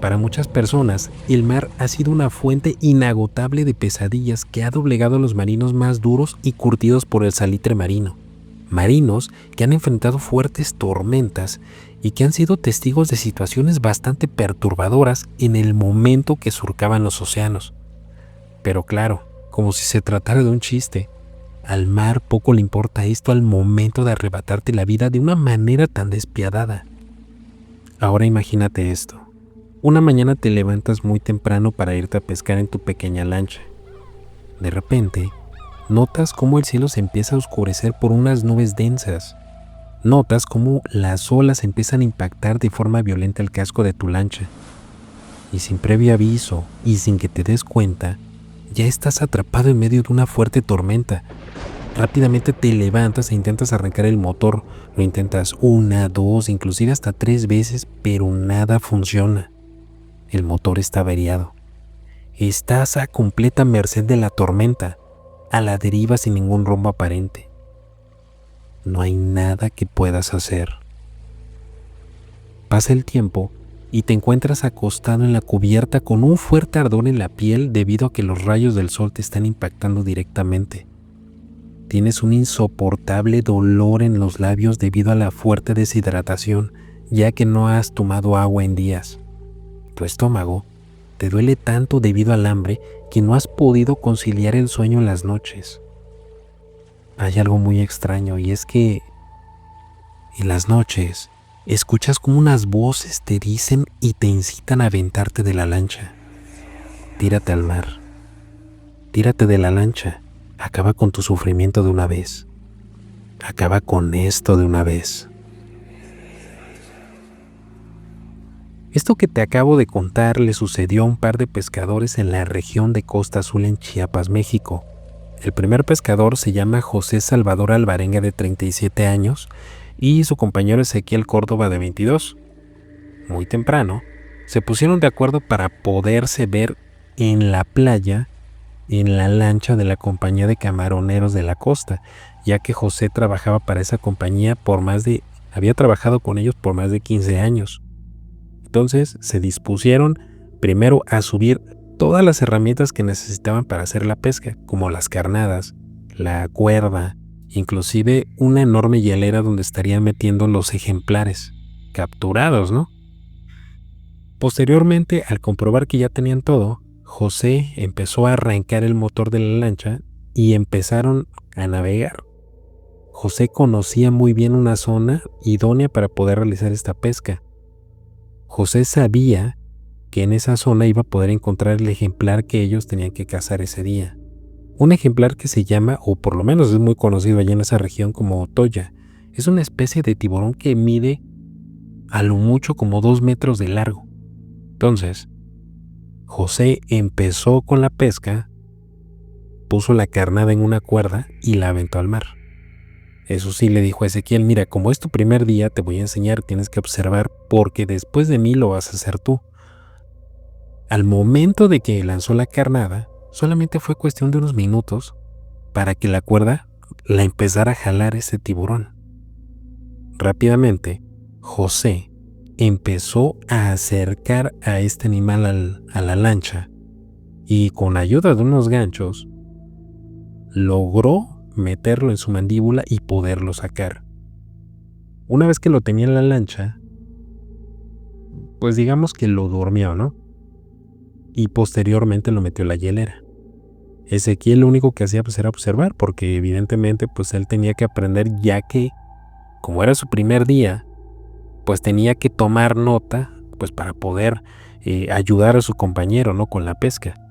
Para muchas personas, el mar ha sido una fuente inagotable de pesadillas que ha doblegado a los marinos más duros y curtidos por el salitre marino. Marinos que han enfrentado fuertes tormentas y que han sido testigos de situaciones bastante perturbadoras en el momento que surcaban los océanos. Pero claro, como si se tratara de un chiste, al mar poco le importa esto al momento de arrebatarte la vida de una manera tan despiadada. Ahora imagínate esto. Una mañana te levantas muy temprano para irte a pescar en tu pequeña lancha. De repente, notas cómo el cielo se empieza a oscurecer por unas nubes densas. Notas cómo las olas empiezan a impactar de forma violenta el casco de tu lancha. Y sin previo aviso y sin que te des cuenta, ya estás atrapado en medio de una fuerte tormenta. Rápidamente te levantas e intentas arrancar el motor. Lo intentas 1, 2, inclusive hasta 3 veces, pero nada funciona. El motor está averiado. Estás a completa merced de la tormenta, a la deriva sin ningún rumbo aparente. No hay nada que puedas hacer. Pasa el tiempo y te encuentras acostado en la cubierta con un fuerte ardor en la piel debido a que los rayos del sol te están impactando directamente. Tienes un insoportable dolor en los labios debido a la fuerte deshidratación, ya que no has tomado agua en días. Tu estómago te duele tanto debido al hambre que no has podido conciliar el sueño en las noches. Hay algo muy extraño y es que en las noches escuchas como unas voces te dicen y te incitan a aventarte de la lancha. Tírate al mar. Tírate de la lancha. Acaba con tu sufrimiento de una vez. Acaba con esto de una vez. Esto que te acabo de contar le sucedió a un par de pescadores en la región de Costa Azul en Chiapas, México. El primer pescador se llama José Salvador Alvarenga, de 37 años, y su compañero Ezequiel Córdoba, de 22. Muy temprano, se pusieron de acuerdo para poderse ver en la playa, en la lancha de la compañía de camaroneros de la costa, ya que José trabajaba para esa compañía había trabajado con ellos por más de 15 años. Entonces se dispusieron primero a subir todas las herramientas que necesitaban para hacer la pesca, como las carnadas, la cuerda, inclusive una enorme hielera donde estarían metiendo los ejemplares capturados, ¿no? Posteriormente, al comprobar que ya tenían todo, José empezó a arrancar el motor de la lancha y empezaron a navegar. José conocía muy bien una zona idónea para poder realizar esta pesca. José sabía que en esa zona iba a poder encontrar el ejemplar que ellos tenían que cazar ese día. Un ejemplar que se llama, o por lo menos es muy conocido allá en esa región como toya. Es una especie de tiburón que mide a lo mucho como 2 metros de largo. Entonces, José empezó con la pesca, puso la carnada en una cuerda y la aventó al mar. Eso sí, le dijo a Ezequiel: mira, como es tu primer día, te voy a enseñar, tienes que observar, porque después de mí lo vas a hacer tú. Al momento de que lanzó la carnada, solamente fue cuestión de unos minutos para que la cuerda la empezara a jalar ese tiburón. Rápidamente, José empezó a acercar a este animal a la lancha y con ayuda de unos ganchos logró meterlo en su mandíbula y poderlo sacar. Una vez que lo tenía en la lancha, pues digamos que lo durmió, ¿no? Y posteriormente lo metió en la hielera. Ezequiel lo único que hacía pues era observar, porque evidentemente pues él tenía que aprender, ya que como era su primer día, pues tenía que tomar nota pues para poder ayudar a su compañero, ¿no? Con la pesca.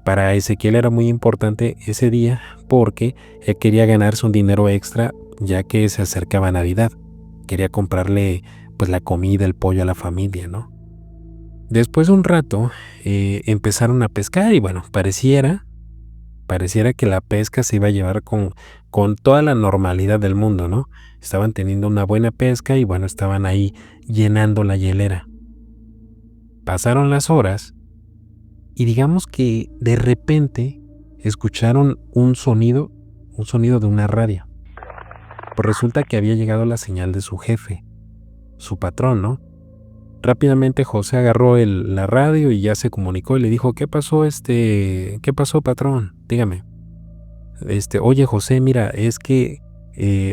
Para Ezequiel era muy importante ese día porque él quería ganarse un dinero extra, ya que se acercaba Navidad. Quería comprarle pues la comida, el pollo a la familia, ¿no? Después de un rato empezaron a pescar y bueno, pareciera que la pesca se iba a llevar con toda la normalidad del mundo, ¿no? Estaban teniendo una buena pesca y bueno, estaban ahí llenando la hielera. Pasaron las horas y digamos que de repente escucharon un sonido de una radio. Pues resulta que había llegado la señal de su jefe, su patrón, ¿no? Rápidamente José agarró la radio y ya se comunicó y le dijo, ¿qué pasó, qué pasó, patrón? Dígame. Oye, José, mira, es que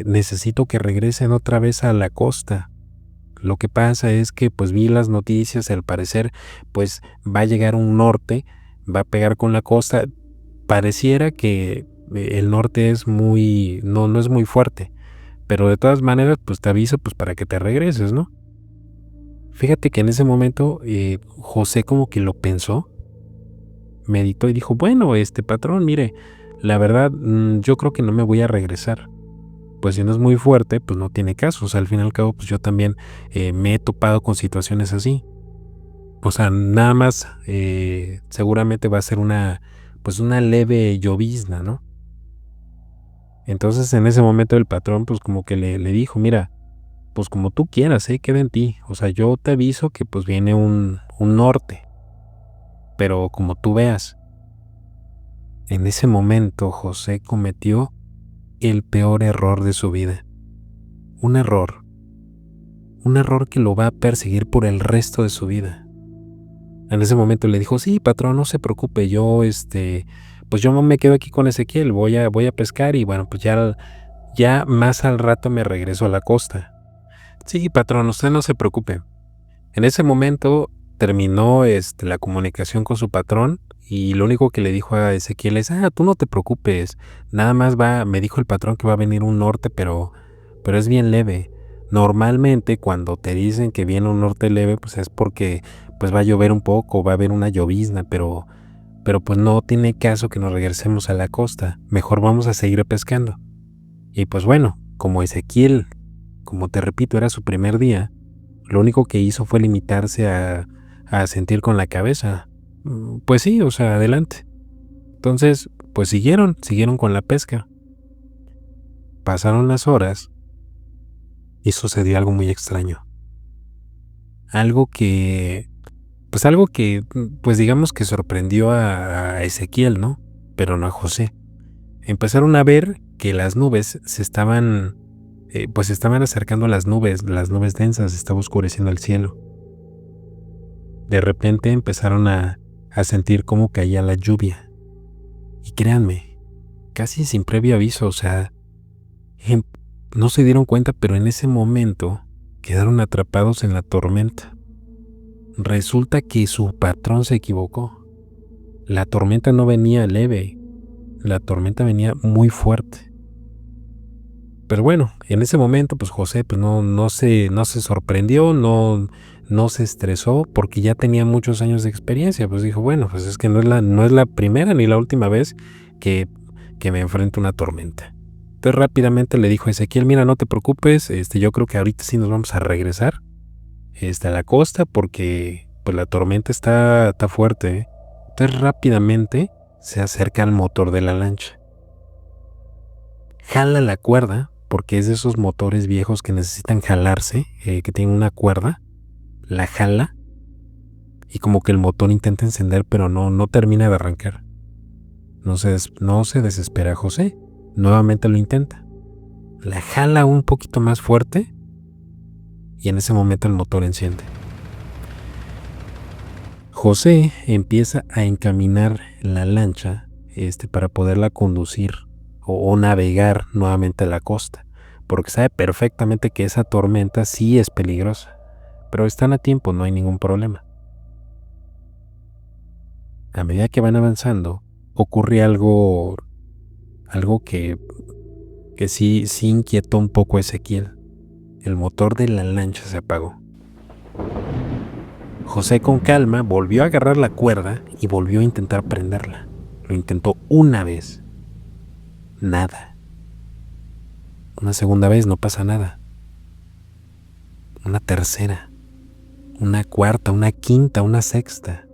necesito que regresen otra vez a la costa. Lo que pasa es que pues vi las noticias, al parecer pues va a llegar un norte, va a pegar con la costa. Pareciera que el norte es no es muy fuerte, pero de todas maneras pues te aviso pues para que te regreses, ¿no? Fíjate que en ese momento José como que lo pensó, meditó y dijo, bueno, patrón, mire, la verdad yo creo que no me voy a regresar. Pues si no es muy fuerte, pues no tiene caso. O sea, al fin y al cabo, pues yo también me he topado con situaciones así. O sea, nada más seguramente va a ser pues una leve llovizna, ¿no? Entonces en ese momento el patrón pues como que le dijo, mira, pues como tú quieras, queda en ti. O sea, yo te aviso que pues viene un norte, pero como tú veas. En ese momento José cometió el peor error de su vida. Un error que lo va a perseguir por el resto de su vida. En ese momento le dijo, sí, patrón, no se preocupe, yo, pues yo me quedo aquí con Ezequiel, voy a pescar y bueno, pues ya más al rato me regreso a la costa. Sí, patrón, usted no se preocupe. En ese momento terminó, la comunicación con su patrón y lo único que le dijo a Ezequiel es, tú no te preocupes, nada más me dijo el patrón que va a venir un norte, pero es bien leve. Normalmente cuando te dicen que viene un norte leve, pues es porque pues va a llover un poco, va a haber una llovizna, pero pues no tiene caso que nos regresemos a la costa. Mejor vamos a seguir pescando. Y pues bueno, como Ezequiel, como te repito, era su primer día, lo único que hizo fue limitarse a sentir con la cabeza. Pues sí, o sea, adelante. Entonces, pues siguieron con la pesca. Pasaron las horas y sucedió algo muy extraño. Algo que, pues digamos que sorprendió a Ezequiel, ¿no? Pero no a José. Empezaron a ver que las nubes pues se estaban acercando a las nubes densas, estaba oscureciendo el cielo. De repente empezaron a sentir cómo caía la lluvia. Y créanme, casi sin previo aviso, o sea, no se dieron cuenta, pero en ese momento quedaron atrapados en la tormenta. Resulta que su patrón se equivocó. La tormenta no venía leve, la tormenta venía muy fuerte. Pero bueno, en ese momento pues José pues no se sorprendió, no se estresó porque ya tenía muchos años de experiencia. Pues dijo, bueno, pues es que no es la primera ni la última vez que me enfrento a una tormenta. Entonces rápidamente le dijo a Ezequiel, mira, no te preocupes, yo creo que ahorita sí nos vamos a regresar a la costa porque pues la tormenta está fuerte, ¿eh? Entonces rápidamente se acerca al motor de la lancha. Jala la cuerda, porque es de esos motores viejos que necesitan jalarse, que tienen una cuerda. La jala y como que el motor intenta encender, pero no termina de arrancar. No se desespera José. Nuevamente lo intenta. La jala un poquito más fuerte y en ese momento el motor enciende. José empieza a encaminar la lancha para poderla conducir o navegar nuevamente a la costa, porque sabe perfectamente que esa tormenta sí es peligrosa, pero están a tiempo, no hay ningún problema. A medida que van avanzando, ocurre algo que sí inquietó un poco a Ezequiel. El motor de la lancha se apagó. José con calma volvió a agarrar la cuerda y volvió a intentar prenderla. Lo intentó una vez. Nada. Una segunda vez, no pasa nada. Una tercera. Una cuarta, una quinta, una sexta.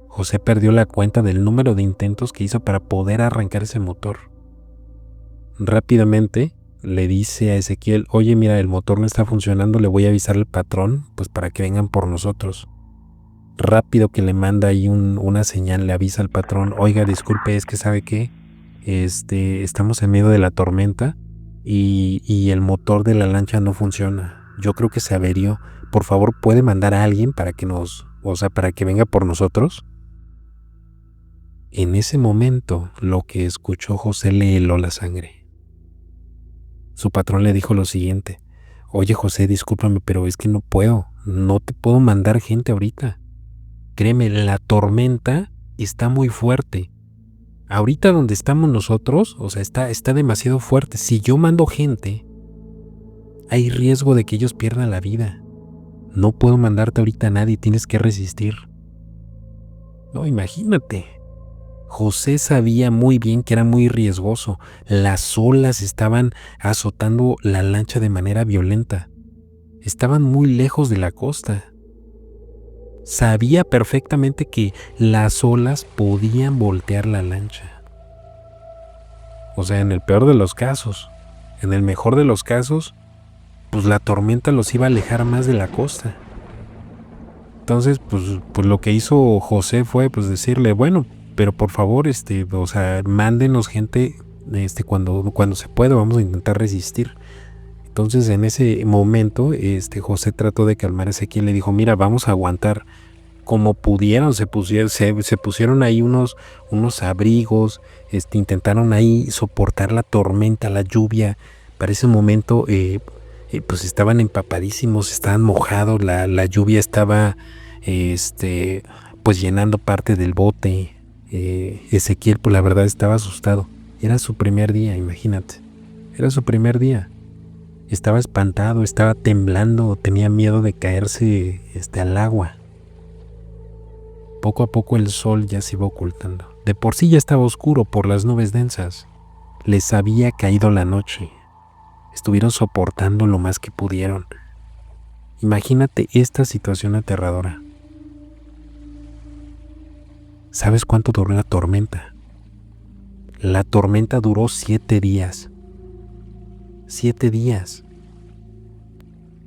José perdió la cuenta del número de intentos que hizo para poder arrancar ese motor. Rápidamente le dice a Ezequiel, oye, mira, el motor no está funcionando, le voy a avisar al patrón, pues para que vengan por nosotros. Rápido que le manda ahí una señal, le avisa al patrón, oiga, disculpe, es que sabe qué, estamos en medio de la tormenta y el motor de la lancha no funciona. yo creo que se averió. Por favor, ¿puede mandar a alguien para que para que venga por nosotros? En ese momento, lo que escuchó José le heló la sangre. Su patrón le dijo lo siguiente: oye José, discúlpame, pero es que no te puedo mandar gente ahorita. Créeme, la tormenta está muy fuerte. Ahorita donde estamos nosotros, está demasiado fuerte. Si yo mando gente, hay riesgo de que ellos pierdan la vida. No puedo mandarte ahorita a nadie, tienes que resistir. No, imagínate. José sabía muy bien que era muy riesgoso. Las olas estaban azotando la lancha de manera violenta. Estaban muy lejos de la costa. Sabía perfectamente que las olas podían voltear la lancha. O sea, en el peor de los casos. En el mejor de los casos, pues la tormenta los iba a alejar más de la costa. Entonces, pues lo que hizo José fue pues decirle, bueno, pero por favor, mándenos gente, cuando se pueda, vamos a intentar resistir. Entonces, en ese momento, José trató de calmar a Ezequiel, le dijo, mira, vamos a aguantar. Como pudieron, se pusieron ahí unos abrigos, intentaron ahí soportar la tormenta, la lluvia. Para ese momento, pues estaban empapadísimos, estaban mojados, la lluvia estaba, pues llenando parte del bote. Ezequiel, pues la verdad estaba asustado. Era su primer día, imagínate. Era su primer día. Estaba espantado, estaba temblando, tenía miedo de caerse al agua. Poco a poco el sol ya se iba ocultando. De por sí ya estaba oscuro por las nubes densas. Les había caído la noche. Estuvieron soportando lo más que pudieron. Imagínate esta situación aterradora. ¿Sabes cuánto duró la tormenta? La tormenta duró 7 días. 7 días.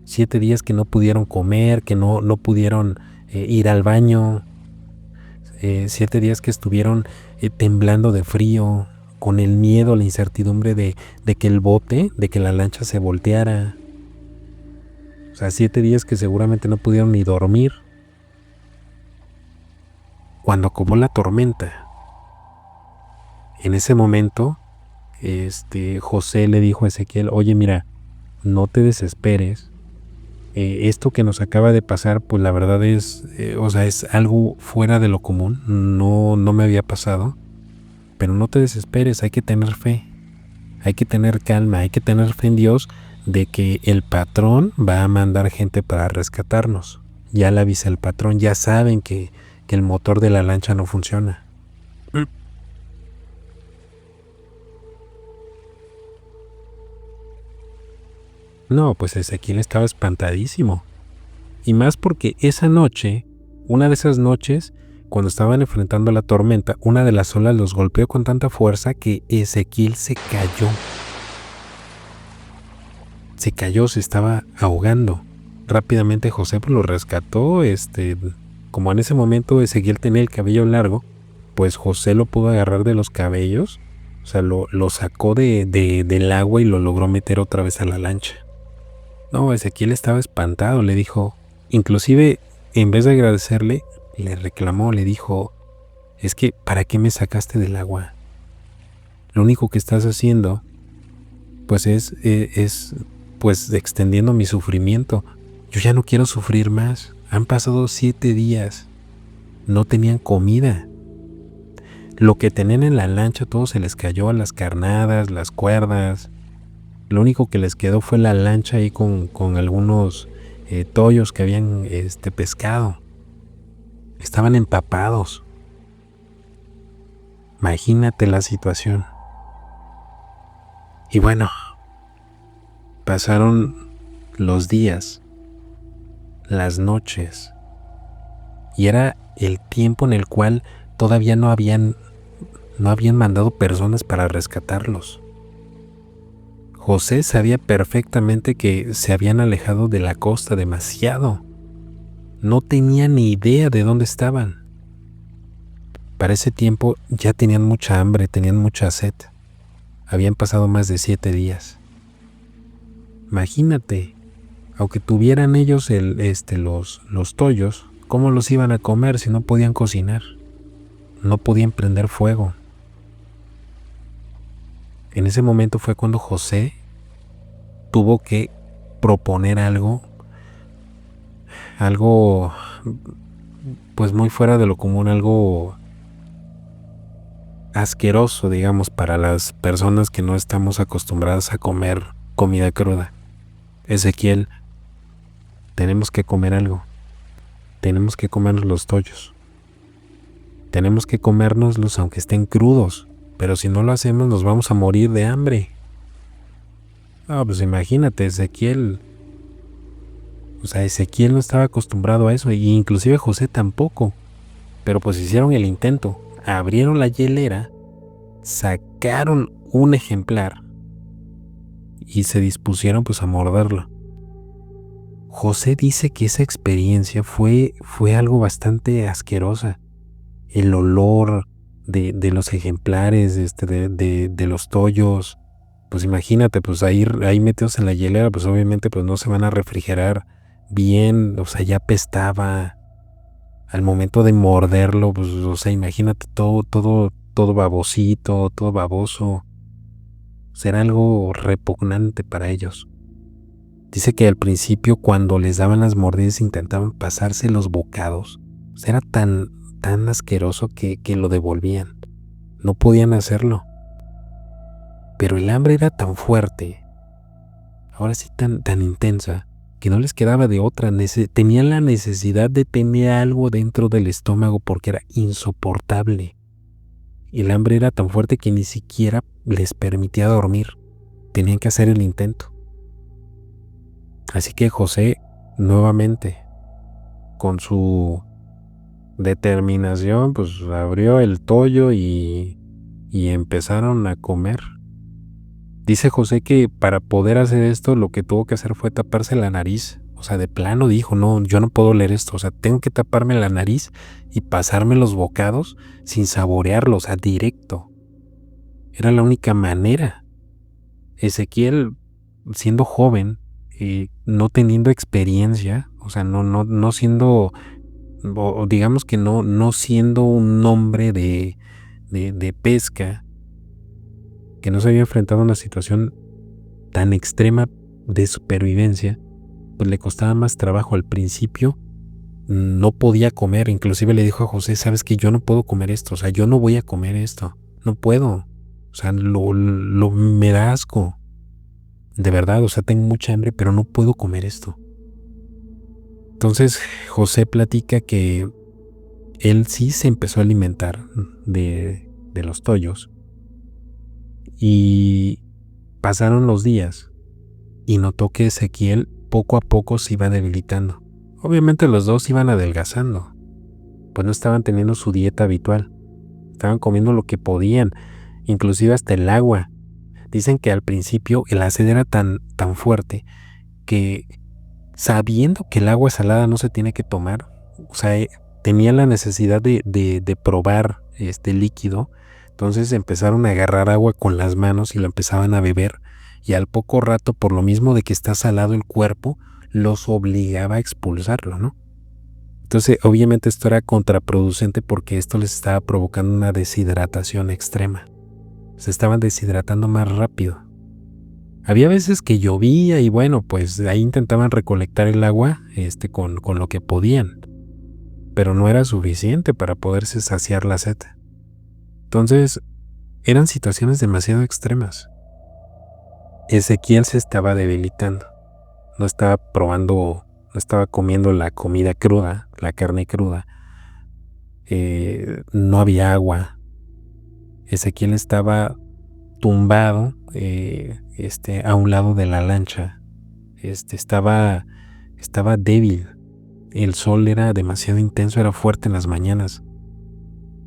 7 días que no pudieron comer, que no pudieron ir al baño. 7 días que estuvieron temblando de frío, con el miedo, la incertidumbre de que el bote, de que la lancha se volteara. O sea, 7 días que seguramente no pudieron ni dormir. Cuando acabó la tormenta, en ese momento, José le dijo a Ezequiel, oye, mira, no te desesperes. Esto que nos acaba de pasar, pues la verdad es, es algo fuera de lo común. No me había pasado. Pero no te desesperes, hay que tener fe. Hay que tener calma, hay que tener fe en Dios de que el patrón va a mandar gente para rescatarnos. Ya le avisa el patrón, ya saben que el motor de la lancha no funciona. No, pues Ezequiel estaba espantadísimo. Y más porque esa noche, una de esas noches, cuando estaban enfrentando la tormenta, una de las olas los golpeó con tanta fuerza que Ezequiel se cayó. Se cayó, se estaba ahogando. Rápidamente José lo rescató. Como en ese momento Ezequiel tenía el cabello largo, pues José lo pudo agarrar de los cabellos. O sea, lo sacó del agua y lo logró meter otra vez a la lancha. No, Ezequiel estaba espantado, le dijo, inclusive en vez de agradecerle, le reclamó, le dijo, es que ¿para qué me sacaste del agua? Lo único que estás haciendo, pues es pues extendiendo mi sufrimiento. Yo ya no quiero sufrir más. Han pasado 7 días. No tenían comida. Lo que tenían en la lancha todo se les cayó, a las carnadas, las cuerdas. Lo único que les quedó fue la lancha ahí con algunos tollos que habían pescado. Estaban empapados. Imagínate la situación. Y bueno, pasaron los días, las noches, y era el tiempo en el cual todavía no habían mandado personas para rescatarlos. José sabía perfectamente que se habían alejado de la costa demasiado. No tenía ni idea de dónde estaban. Para ese tiempo ya tenían mucha hambre, tenían mucha sed. Habían pasado más de 7 días. Imagínate, aunque tuvieran ellos los tollos, ¿cómo los iban a comer si no podían cocinar? No podían prender fuego. En ese momento fue cuando José tuvo que proponer algo pues muy fuera de lo común, algo asqueroso, digamos, para las personas que no estamos acostumbradas a comer comida cruda. Ezequiel, tenemos que comer algo. Tenemos que comernos los tollos. Tenemos que comérnoslos aunque estén crudos, pero si no lo hacemos nos vamos a morir de hambre. No, pues imagínate, Ezequiel. O sea, Ezequiel no estaba acostumbrado a eso, y inclusive José tampoco. Pero pues hicieron el intento. Abrieron la hielera, sacaron un ejemplar y se dispusieron pues a morderlo. José dice que esa experiencia fue algo bastante asquerosa. El olor de los ejemplares, de los tollos. Pues imagínate, pues ahí metidos en la hielera, pues obviamente pues no se van a refrigerar bien, o sea, ya apestaba. Al momento de morderlo, pues, o sea, imagínate todo babosito, todo baboso. Será algo repugnante para ellos. Dice que al principio, cuando les daban las mordidas, intentaban pasarse los bocados. O sea, era tan asqueroso que lo devolvían. No podían hacerlo. Pero el hambre era tan fuerte, ahora sí tan intensa, que no les quedaba de otra. Tenían la necesidad de tener algo dentro del estómago porque era insoportable. El hambre era tan fuerte que ni siquiera les permitía dormir. Tenían que hacer el intento. Así que José, nuevamente, con su determinación, pues abrió el tollo y empezaron a comer. Dice José que para poder hacer esto, lo que tuvo que hacer fue taparse la nariz. O sea, de plano dijo, no, yo no puedo leer esto. O sea, tengo que taparme la nariz y pasarme los bocados sin saborearlos, o sea, directo. Era la única manera. Ezequiel, siendo joven, no teniendo experiencia, o sea, no siendo, o digamos que no siendo un hombre de pesca, que no se había enfrentado a una situación tan extrema de supervivencia, pues le costaba más trabajo al principio. No podía comer, inclusive le dijo a José, sabes que yo no puedo comer esto, o sea, yo no voy a comer esto, no puedo, o sea, me da asco, de verdad, o sea, tengo mucha hambre, pero no puedo comer esto. Entonces José platica que él sí se empezó a alimentar de los tollos, y pasaron los días y notó que Ezequiel poco a poco se iba debilitando. Obviamente los dos iban adelgazando, pues no estaban teniendo su dieta habitual, estaban comiendo lo que podían, inclusive hasta el agua. Dicen que al principio la sed era tan fuerte que, sabiendo que el agua salada no se tiene que tomar, o sea, tenían la necesidad de probar este líquido. Entonces empezaron a agarrar agua con las manos y lo empezaban a beber, y al poco rato, por lo mismo de que está salado el cuerpo, los obligaba a expulsarlo, ¿no? Entonces, obviamente esto era contraproducente porque esto les estaba provocando una deshidratación extrema. Se estaban deshidratando más rápido. Había veces que llovía y bueno, pues ahí intentaban recolectar el agua con lo que podían, pero no era suficiente para poderse saciar la sed. Entonces, eran situaciones demasiado extremas. Ezequiel se estaba debilitando, no estaba comiendo la comida cruda, la carne cruda, no había agua. Ezequiel estaba tumbado a un lado de la lancha. Estaba débil. El sol era demasiado intenso, era fuerte en las mañanas.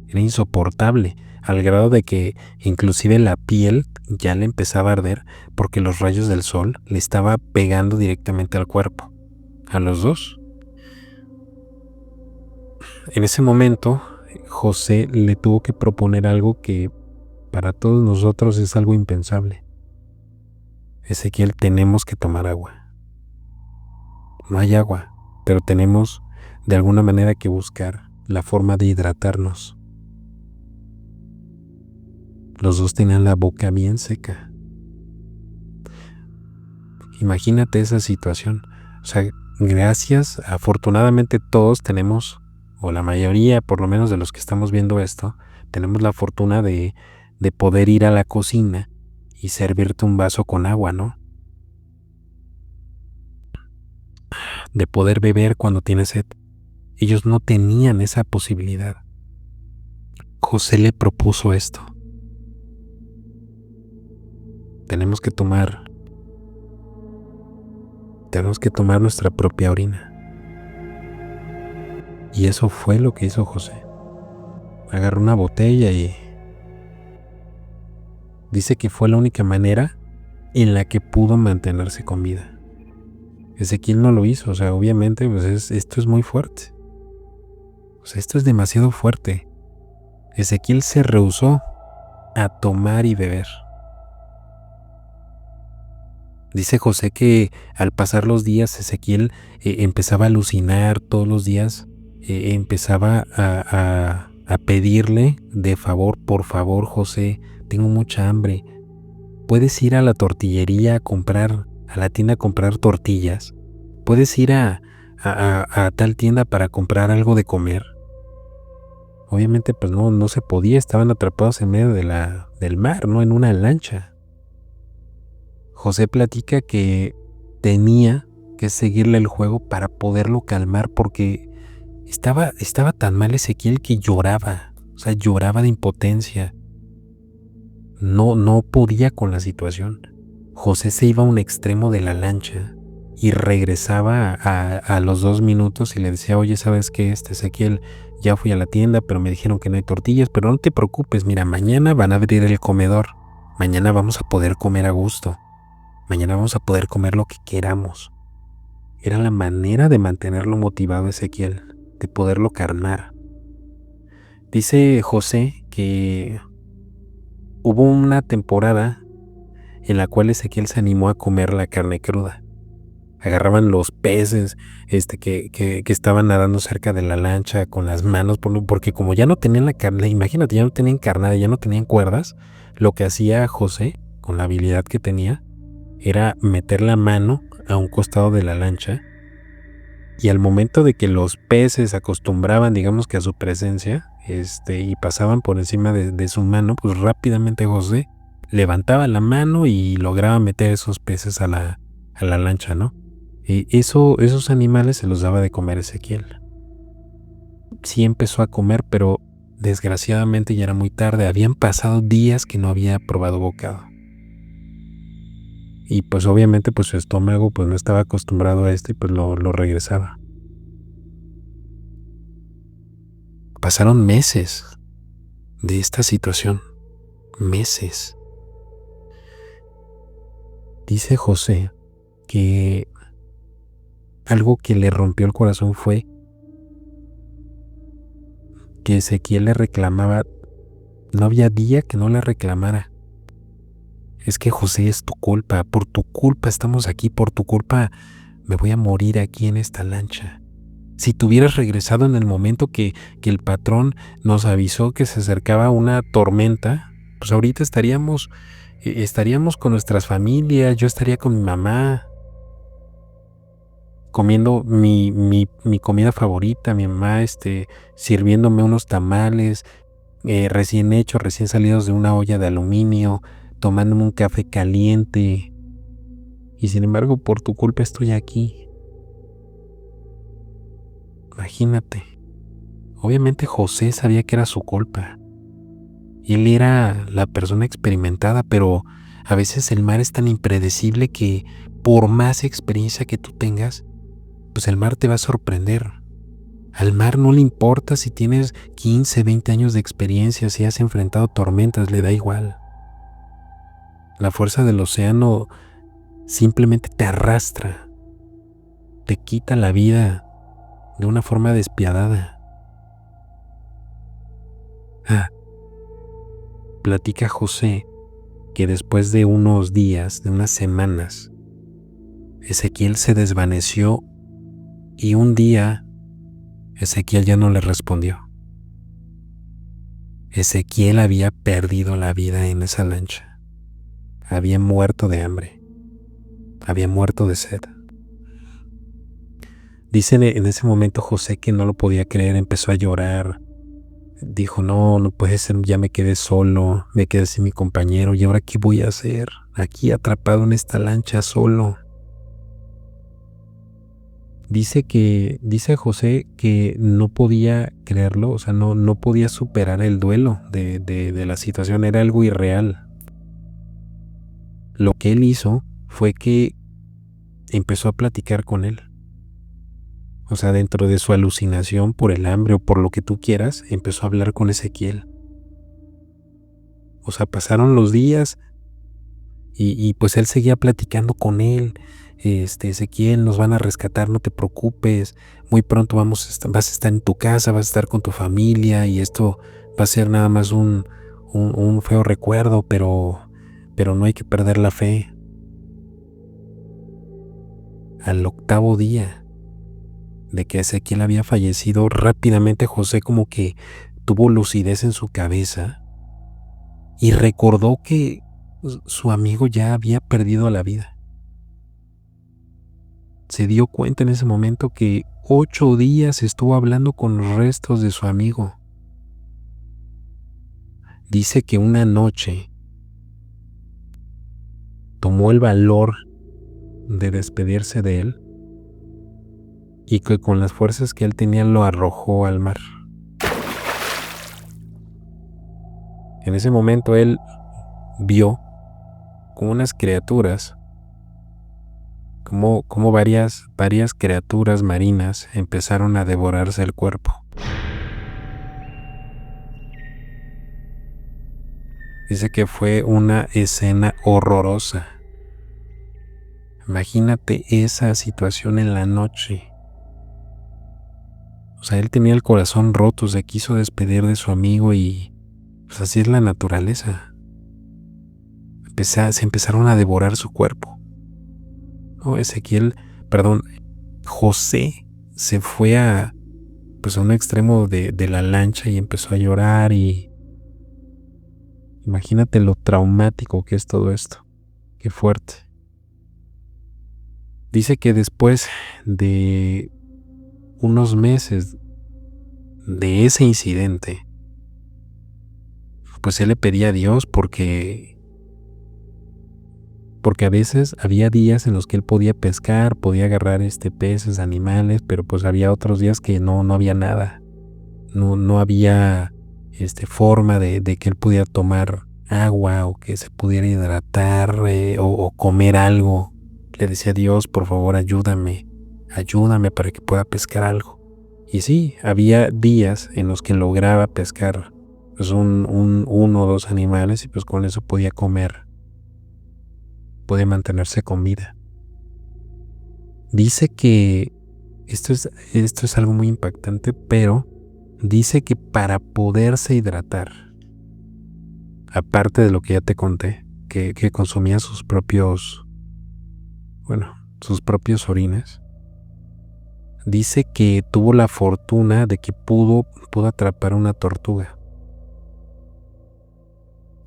Era insoportable, al grado de que inclusive la piel ya le empezaba a arder porque los rayos del sol le estaba pegando directamente al cuerpo, a los dos. En ese momento, José le tuvo que proponer algo que para todos nosotros es algo impensable. Ezequiel, tenemos que tomar agua. no hay agua, pero tenemos de alguna manera que buscar la forma de hidratarnos. Los dos tenían la boca bien seca. Imagínate esa situación. O sea, afortunadamente todos tenemos, o la mayoría por lo menos de los que estamos viendo esto, tenemos la fortuna de poder ir a la cocina y servirte un vaso con agua, ¿no? De poder beber cuando tienes sed. Ellos no tenían esa posibilidad. José le propuso esto. Tenemos que tomar nuestra propia orina. Y eso fue lo que hizo José. Agarró una botella y dice que fue la única manera en la que pudo mantenerse con vida. Ezequiel no lo hizo, o sea, obviamente pues esto es muy fuerte. O sea, esto es demasiado fuerte. Ezequiel se rehusó a tomar y beber. Dice José que al pasar los días Ezequiel empezaba a alucinar todos los días, empezaba a pedirle de favor, por favor José, tengo mucha hambre, puedes ir a la tortillería a la tienda a comprar tortillas, puedes ir a tal tienda para comprar algo de comer. Obviamente pues no se podía, estaban atrapados en medio del mar, ¿no? En una lancha. José platica que tenía que seguirle el juego para poderlo calmar porque estaba tan mal Ezequiel que lloraba, o sea, lloraba de impotencia. No podía con la situación. José se iba a un extremo de la lancha y regresaba a los 2 minutos y le decía, oye, ¿sabes qué? Ezequiel, ya fui a la tienda, pero me dijeron que no hay tortillas, pero no te preocupes, mira, mañana van a abrir el comedor, mañana vamos a poder comer a gusto. Mañana vamos a poder comer lo que queramos. Era la manera de mantenerlo motivado Ezequiel, de poderlo calmar. Dice José que hubo una temporada en la cual Ezequiel se animó a comer la carne cruda. Agarraban los peces que estaban nadando cerca de la lancha con las manos, porque como ya no tenían la carne, imagínate, ya no tenían carnada, ya no tenían cuerdas, lo que hacía José, con la habilidad que tenía, era meter la mano a un costado de la lancha y al momento de que los peces acostumbraban, digamos que a su presencia, y pasaban por encima de su mano, pues rápidamente José levantaba la mano y lograba meter esos peces a la lancha, ¿no? Y esos animales se los daba de comer Ezequiel. Sí empezó a comer, pero desgraciadamente ya era muy tarde, habían pasado días que no había probado bocado. Y pues obviamente pues su estómago pues no estaba acostumbrado a esto y pues lo regresaba. Pasaron meses de esta situación. Meses. Dice José que algo que le rompió el corazón fue que Ezequiel le reclamaba. No había día que no le reclamara. Es que José, es tu culpa, por tu culpa estamos aquí, por tu culpa me voy a morir aquí en esta lancha. Si tú hubieras regresado en el momento que el patrón nos avisó que se acercaba una tormenta, pues ahorita estaríamos con nuestras familias, yo estaría con mi mamá, comiendo mi comida favorita, mi mamá sirviéndome unos tamales recién hechos, recién salidos de una olla de aluminio, tomándome un café caliente. Y sin embargo, por tu culpa estoy aquí. Imagínate. Obviamente José sabía que era su culpa. Él era la persona experimentada, pero a veces el mar es tan impredecible que por más experiencia que tú tengas, pues el mar te va a sorprender. Al mar no le importa si tienes 15, 20 años de experiencia, si has enfrentado tormentas, le da igual. La fuerza del océano simplemente te arrastra, te quita la vida de una forma despiadada. Platica José que después de unos días, de unas semanas, Ezequiel se desvaneció Y un día Ezequiel ya no le respondió. Ezequiel había perdido la vida en esa lancha. Había muerto de hambre. Había muerto de sed. Dicen en ese momento José que no lo podía creer, empezó a llorar. Dijo, no puede ser, ya me quedé solo, me quedé sin mi compañero, ¿y ahora qué voy a hacer? Aquí atrapado en esta lancha solo. Dice José que no podía creerlo, o sea, no podía superar el duelo de la situación, era algo irreal. Lo que él hizo fue que empezó a platicar con él. O sea, dentro de su alucinación por el hambre o por lo que tú quieras, empezó a hablar con Ezequiel. O sea, pasaron los días y pues él seguía platicando con él. Ezequiel, nos van a rescatar, no te preocupes. Muy pronto vas a estar en tu casa, vas a estar con tu familia y esto va a ser nada más un feo recuerdo, pero no hay que perder la fe. Al 8º día de que Ezequiel había fallecido, rápidamente José como que tuvo lucidez en su cabeza y recordó que su amigo ya había perdido la vida. Se dio cuenta en ese momento que 8 días estuvo hablando con los restos de su amigo. Dice que una noche tomó el valor de despedirse de él y que con las fuerzas que él tenía lo arrojó al mar. En ese momento él vio como unas criaturas, como varias criaturas marinas empezaron a devorarse el cuerpo. Dice que fue una escena horrorosa. Imagínate esa situación en la noche. O sea, él tenía el corazón roto, se quiso despedir de su amigo y pues así es la naturaleza. Se empezaron a devorar su cuerpo. No, José se fue a un extremo de la lancha y empezó a llorar y imagínate lo traumático que es todo esto. Qué fuerte. Dice que después de unos meses de ese incidente, pues él le pedía a Dios porque a veces había días en los que él podía pescar, podía agarrar peces, animales, pero pues había otros días que no había nada. No había forma de que él pudiera tomar agua o que se pudiera hidratar o comer algo. Le decía a Dios, por favor, ayúdame para que pueda pescar algo. Y sí, había días en los que lograba pescar pues uno o dos animales y pues con eso podía comer, podía mantenerse con vida. Dice que esto es algo muy impactante, pero dice que para poderse hidratar, aparte de lo que ya te conté, que consumía sus propios orines, dice que tuvo la fortuna de que pudo atrapar una tortuga.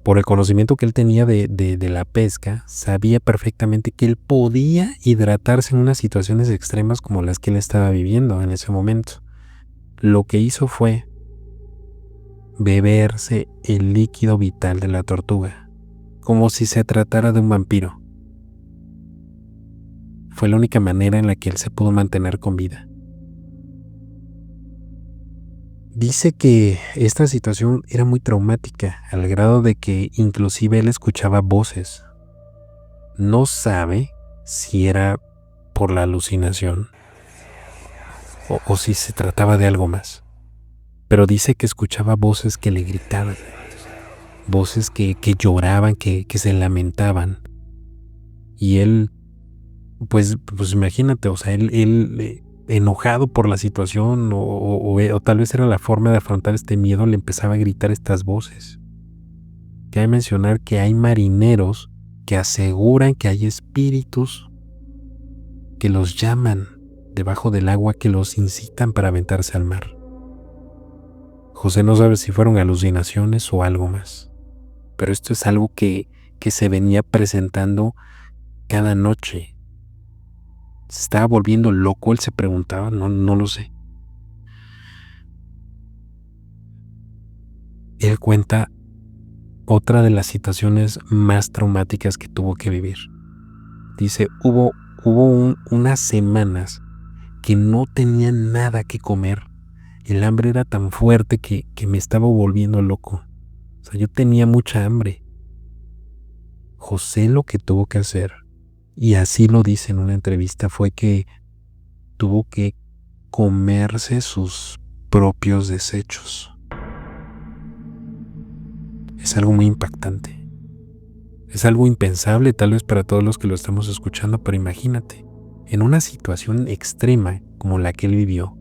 Por el conocimiento que él tenía de la pesca, sabía perfectamente que él podía hidratarse en unas situaciones extremas como las que él estaba viviendo en ese momento. Lo que hizo fue beberse el líquido vital de la tortuga, como si se tratara de un vampiro. Fue la única manera en la que él se pudo mantener con vida. Dice que esta situación era muy traumática, al grado de que inclusive él escuchaba voces. No sabe si era por la alucinación o si se trataba de algo más. Pero dice que escuchaba voces que le gritaban, voces que lloraban, que se lamentaban. Y él, pues imagínate, o sea, él enojado por la situación o tal vez era la forma de afrontar este miedo, le empezaba a gritar estas voces. Cabe mencionar que hay marineros que aseguran que hay espíritus que los llaman debajo del agua que los incitan para aventarse al mar. José no sabe si fueron alucinaciones o algo más, pero esto es algo que se venía presentando cada noche. Se estaba volviendo loco, él se preguntaba, no lo sé. Él cuenta otra de las situaciones más traumáticas que tuvo que vivir. Dice, hubo unas semanas que no tenía nada que comer. El hambre era tan fuerte que me estaba volviendo loco. O sea, yo tenía mucha hambre. José lo que tuvo que hacer, y así lo dice en una entrevista, fue que tuvo que comerse sus propios desechos. Es algo muy impactante. Es algo impensable tal vez para todos los que lo estamos escuchando, pero imagínate, en una situación extrema como la que él vivió,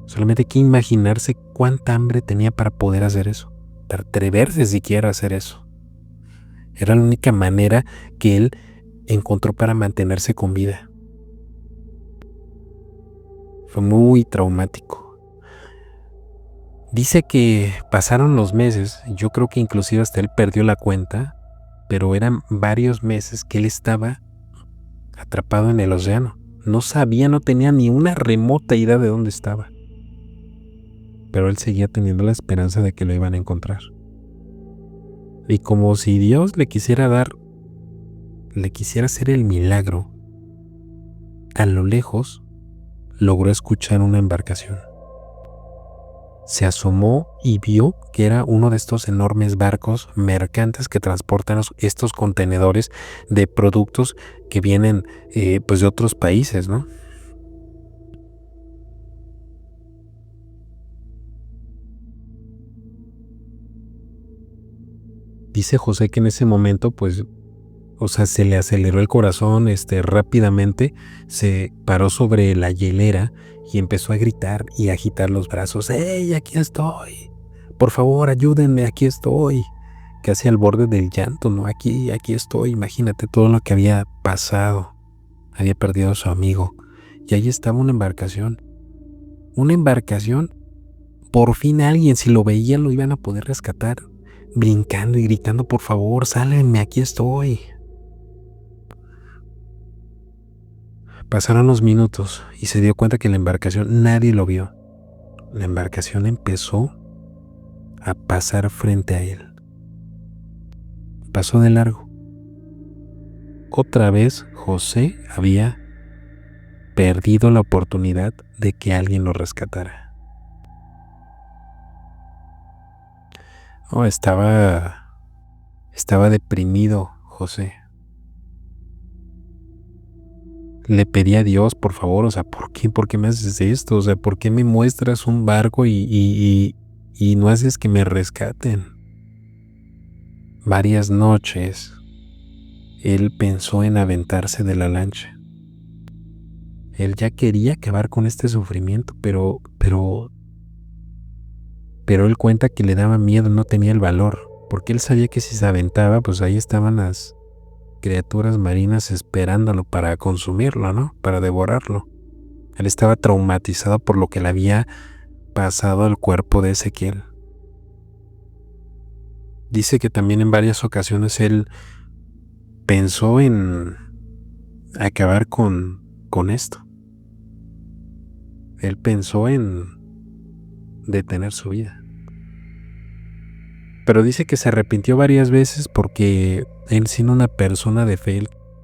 solamente hay que imaginarse cuánta hambre tenía para poder hacer eso, para atreverse siquiera a hacer eso. Era la única manera que él encontró para mantenerse con vida. Fue muy traumático. Dice que pasaron los meses, yo creo que inclusive hasta él perdió la cuenta, pero eran varios meses que él estaba atrapado en el océano. No sabía, no tenía ni una remota idea de dónde estaba. Pero él seguía teniendo la esperanza de que lo iban a encontrar. Y como si Dios le quisiera hacer el milagro, a lo lejos logró escuchar una embarcación. Se asomó y vio que era uno de estos enormes barcos mercantes que transportan estos contenedores de productos que vienen pues de otros países, ¿no? Dice José que en ese momento pues, o sea, se le aceleró el corazón rápidamente, se paró sobre la hielera y empezó a gritar y a agitar los brazos. ¡Hey, aquí estoy! Por favor, ayúdenme, aquí estoy. Casi al borde del llanto, ¿no? Aquí estoy. Imagínate todo lo que había pasado. Había perdido a su amigo. Y ahí estaba una embarcación. Una embarcación. Por fin alguien, si lo veía, lo iban a poder rescatar. Brincando y gritando, por favor, sálvenme, aquí estoy. Pasaron los minutos y se dio cuenta que la embarcación nadie lo vio. La embarcación empezó a pasar frente a él. Pasó de largo. Otra vez José había perdido la oportunidad de que alguien lo rescatara. Oh, estaba deprimido José. Le pedí a Dios, por favor, o sea, ¿por qué? ¿Por qué me haces esto? O sea, ¿por qué me muestras un barco y no haces que me rescaten? Varias noches él pensó en aventarse de la lancha. Él ya quería acabar con este sufrimiento, pero él cuenta que le daba miedo, no tenía el valor, porque él sabía que si se aventaba, pues ahí estaban las criaturas marinas esperándolo para consumirlo, ¿no? Para devorarlo. Él estaba traumatizado por lo que le había pasado al cuerpo de Ezequiel. Dice que también en varias ocasiones él pensó en acabar con esto. Él pensó en detener su vida. Pero dice que se arrepintió varias veces porque él, siendo una persona de fe,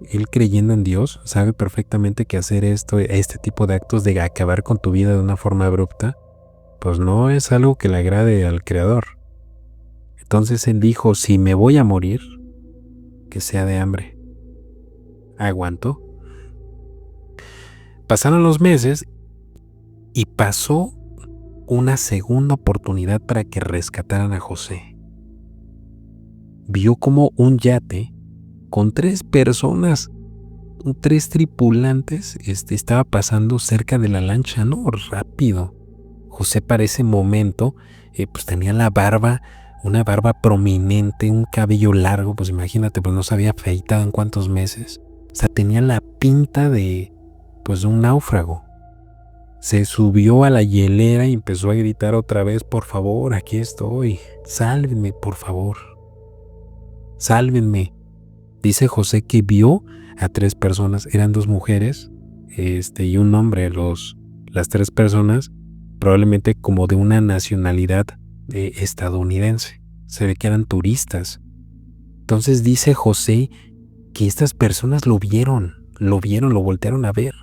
él creyendo en Dios, sabe perfectamente que hacer este tipo de actos de acabar con tu vida de una forma abrupta, pues no es algo que le agrade al Creador. Entonces él dijo, si me voy a morir, que sea de hambre. Aguantó. Pasaron los meses y pasó una segunda oportunidad para que rescataran a José. Vio como un yate con 3 personas, 3 tripulantes, estaba pasando cerca de la lancha, ¿no? Rápido. José para ese momento, pues tenía la barba, una barba prominente, un cabello largo, pues imagínate, pues no se había afeitado en cuántos meses. O sea, tenía la pinta de pues de un náufrago. Se subió a la hielera y empezó a gritar otra vez: por favor, aquí estoy, sálvenme, por favor, sálvenme. Dice José que vio a 3 personas, eran 2 mujeres y un hombre. Las 3 personas probablemente como de una nacionalidad estadounidense. Se ve que eran turistas. Entonces dice José que estas personas lo vieron, lo voltearon a ver.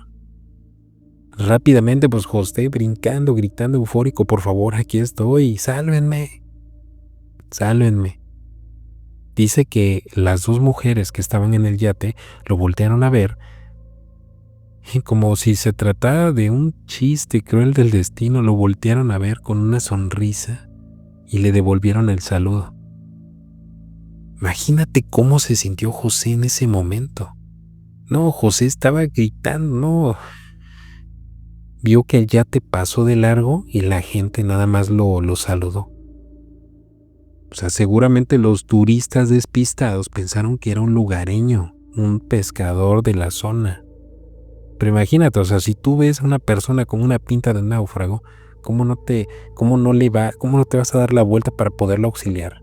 Rápidamente, pues José brincando, gritando eufórico: por favor, aquí estoy, sálvenme, sálvenme. Dice que las 2 mujeres que estaban en el yate lo voltearon a ver y, como si se tratara de un chiste cruel del destino, lo voltearon a ver con una sonrisa y le devolvieron el saludo. Imagínate cómo se sintió José en ese momento. No, José estaba gritando, no. Vio que el yate pasó de largo y la gente nada más lo saludó. O sea, seguramente los turistas despistados pensaron que era un lugareño, un pescador de la zona. Pero imagínate, o sea, si tú ves a una persona con una pinta de náufrago, ¿cómo no te vas a dar la vuelta para poderlo auxiliar?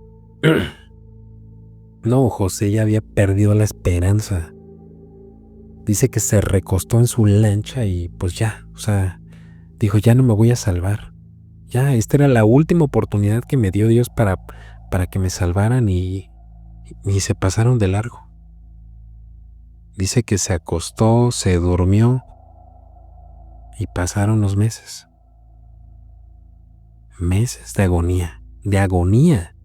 No, José ya había perdido la esperanza. Dice que se recostó en su lancha y pues ya, o sea, dijo: ya no me voy a salvar. Ya, esta era la última oportunidad que me dio Dios para que me salvaran y se pasaron de largo. Dice que se acostó, se durmió y pasaron los meses. Meses de agonía, de agonía.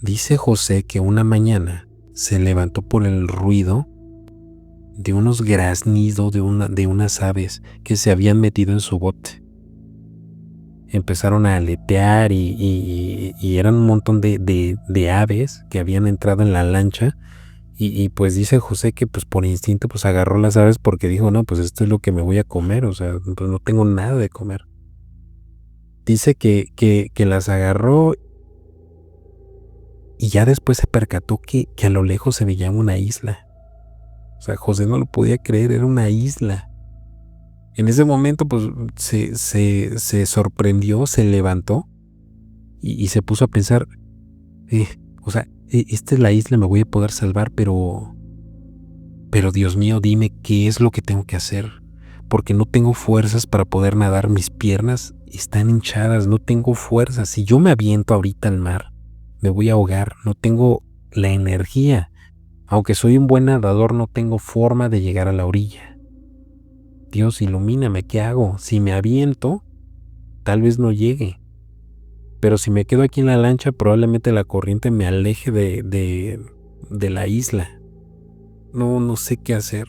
Dice José que una mañana se levantó por el ruido de unos graznidos de unas aves que se habían metido en su bote. Empezaron a aletear y eran un montón de aves que habían entrado en la lancha y pues dice José que pues por instinto pues agarró las aves porque dijo: no, pues esto es lo que me voy a comer, o sea, pues no tengo nada de comer. Dice que las agarró y ya después se percató que a lo lejos se veía una isla. O sea, José no lo podía creer, era una isla. En ese momento pues se sorprendió, se levantó y se puso a pensar: o sea, esta es la isla, me voy a poder salvar, pero Dios mío, dime qué es lo que tengo que hacer, porque no tengo fuerzas para poder nadar, mis piernas están hinchadas, no tengo fuerzas. Si yo me aviento ahorita al mar, me voy a ahogar, no tengo la energía. Aunque soy un buen nadador, no tengo forma de llegar a la orilla. Dios, ilumíname, ¿qué hago? Si me aviento, tal vez no llegue. Pero si me quedo aquí en la lancha, probablemente la corriente me aleje de la isla. No sé qué hacer.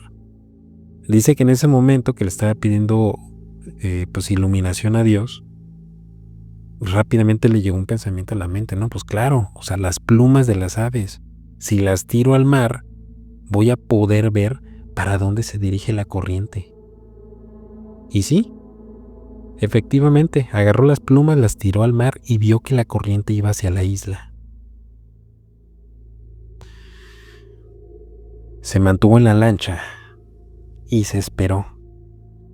Dice que en ese momento que le estaba pidiendo pues iluminación a Dios, rápidamente le llegó un pensamiento a la mente, ¿no? Pues claro, o sea, las plumas de las aves, si las tiro al mar, voy a poder ver para dónde se dirige la corriente. Y sí, efectivamente, agarró las plumas, las tiró al mar y vio que la corriente iba hacia la isla. Se mantuvo en la lancha y se esperó.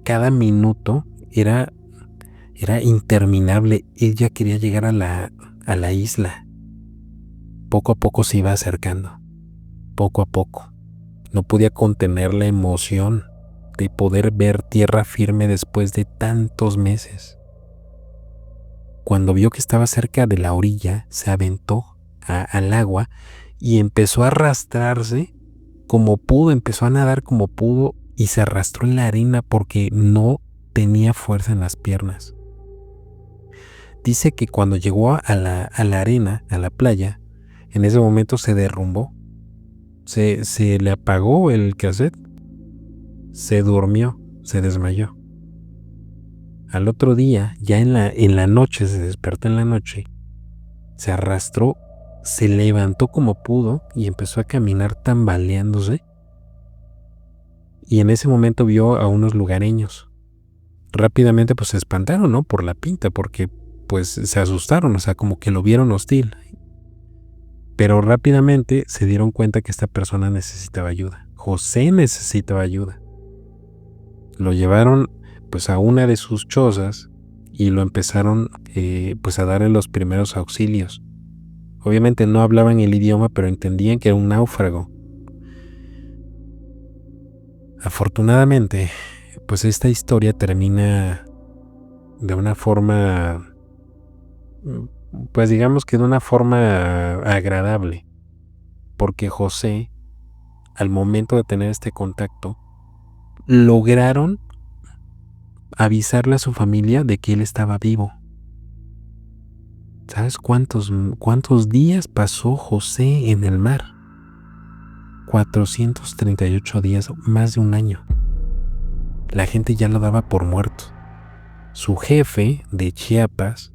Cada minuto era interminable. Ella quería llegar a la isla. Poco a poco se iba acercando. Poco a poco. No podía contener la emoción de poder ver tierra firme después de tantos meses. Cuando vio que estaba cerca de la orilla, se aventó al agua y empezó a arrastrarse como pudo, empezó a nadar como pudo y se arrastró en la arena porque no tenía fuerza en las piernas. Dice que cuando llegó a la arena, a la playa, en ese momento se derrumbó. Se le apagó el cassette. Se durmió, se desmayó. Al otro día, ya en la noche, se despertó en la noche, se arrastró, se levantó como pudo y empezó a caminar tambaleándose. Y en ese momento vio a unos lugareños. Rápidamente pues se espantaron, ¿no? Por la pinta, porque pues se asustaron, o sea, como que lo vieron hostil. Pero rápidamente se dieron cuenta que esta persona necesitaba ayuda. José necesitaba ayuda. Lo llevaron pues a una de sus chozas y lo empezaron pues a darle los primeros auxilios. Obviamente no hablaban el idioma, pero entendían que era un náufrago. Afortunadamente, pues esta historia termina de una forma, pues digamos que de una forma agradable, porque José, al momento de tener este contacto, lograron avisarle a su familia de que él estaba vivo. ¿Sabes cuántos días pasó José en el mar? 438 días, más de un año. La gente ya lo daba por muerto. Su jefe de Chiapas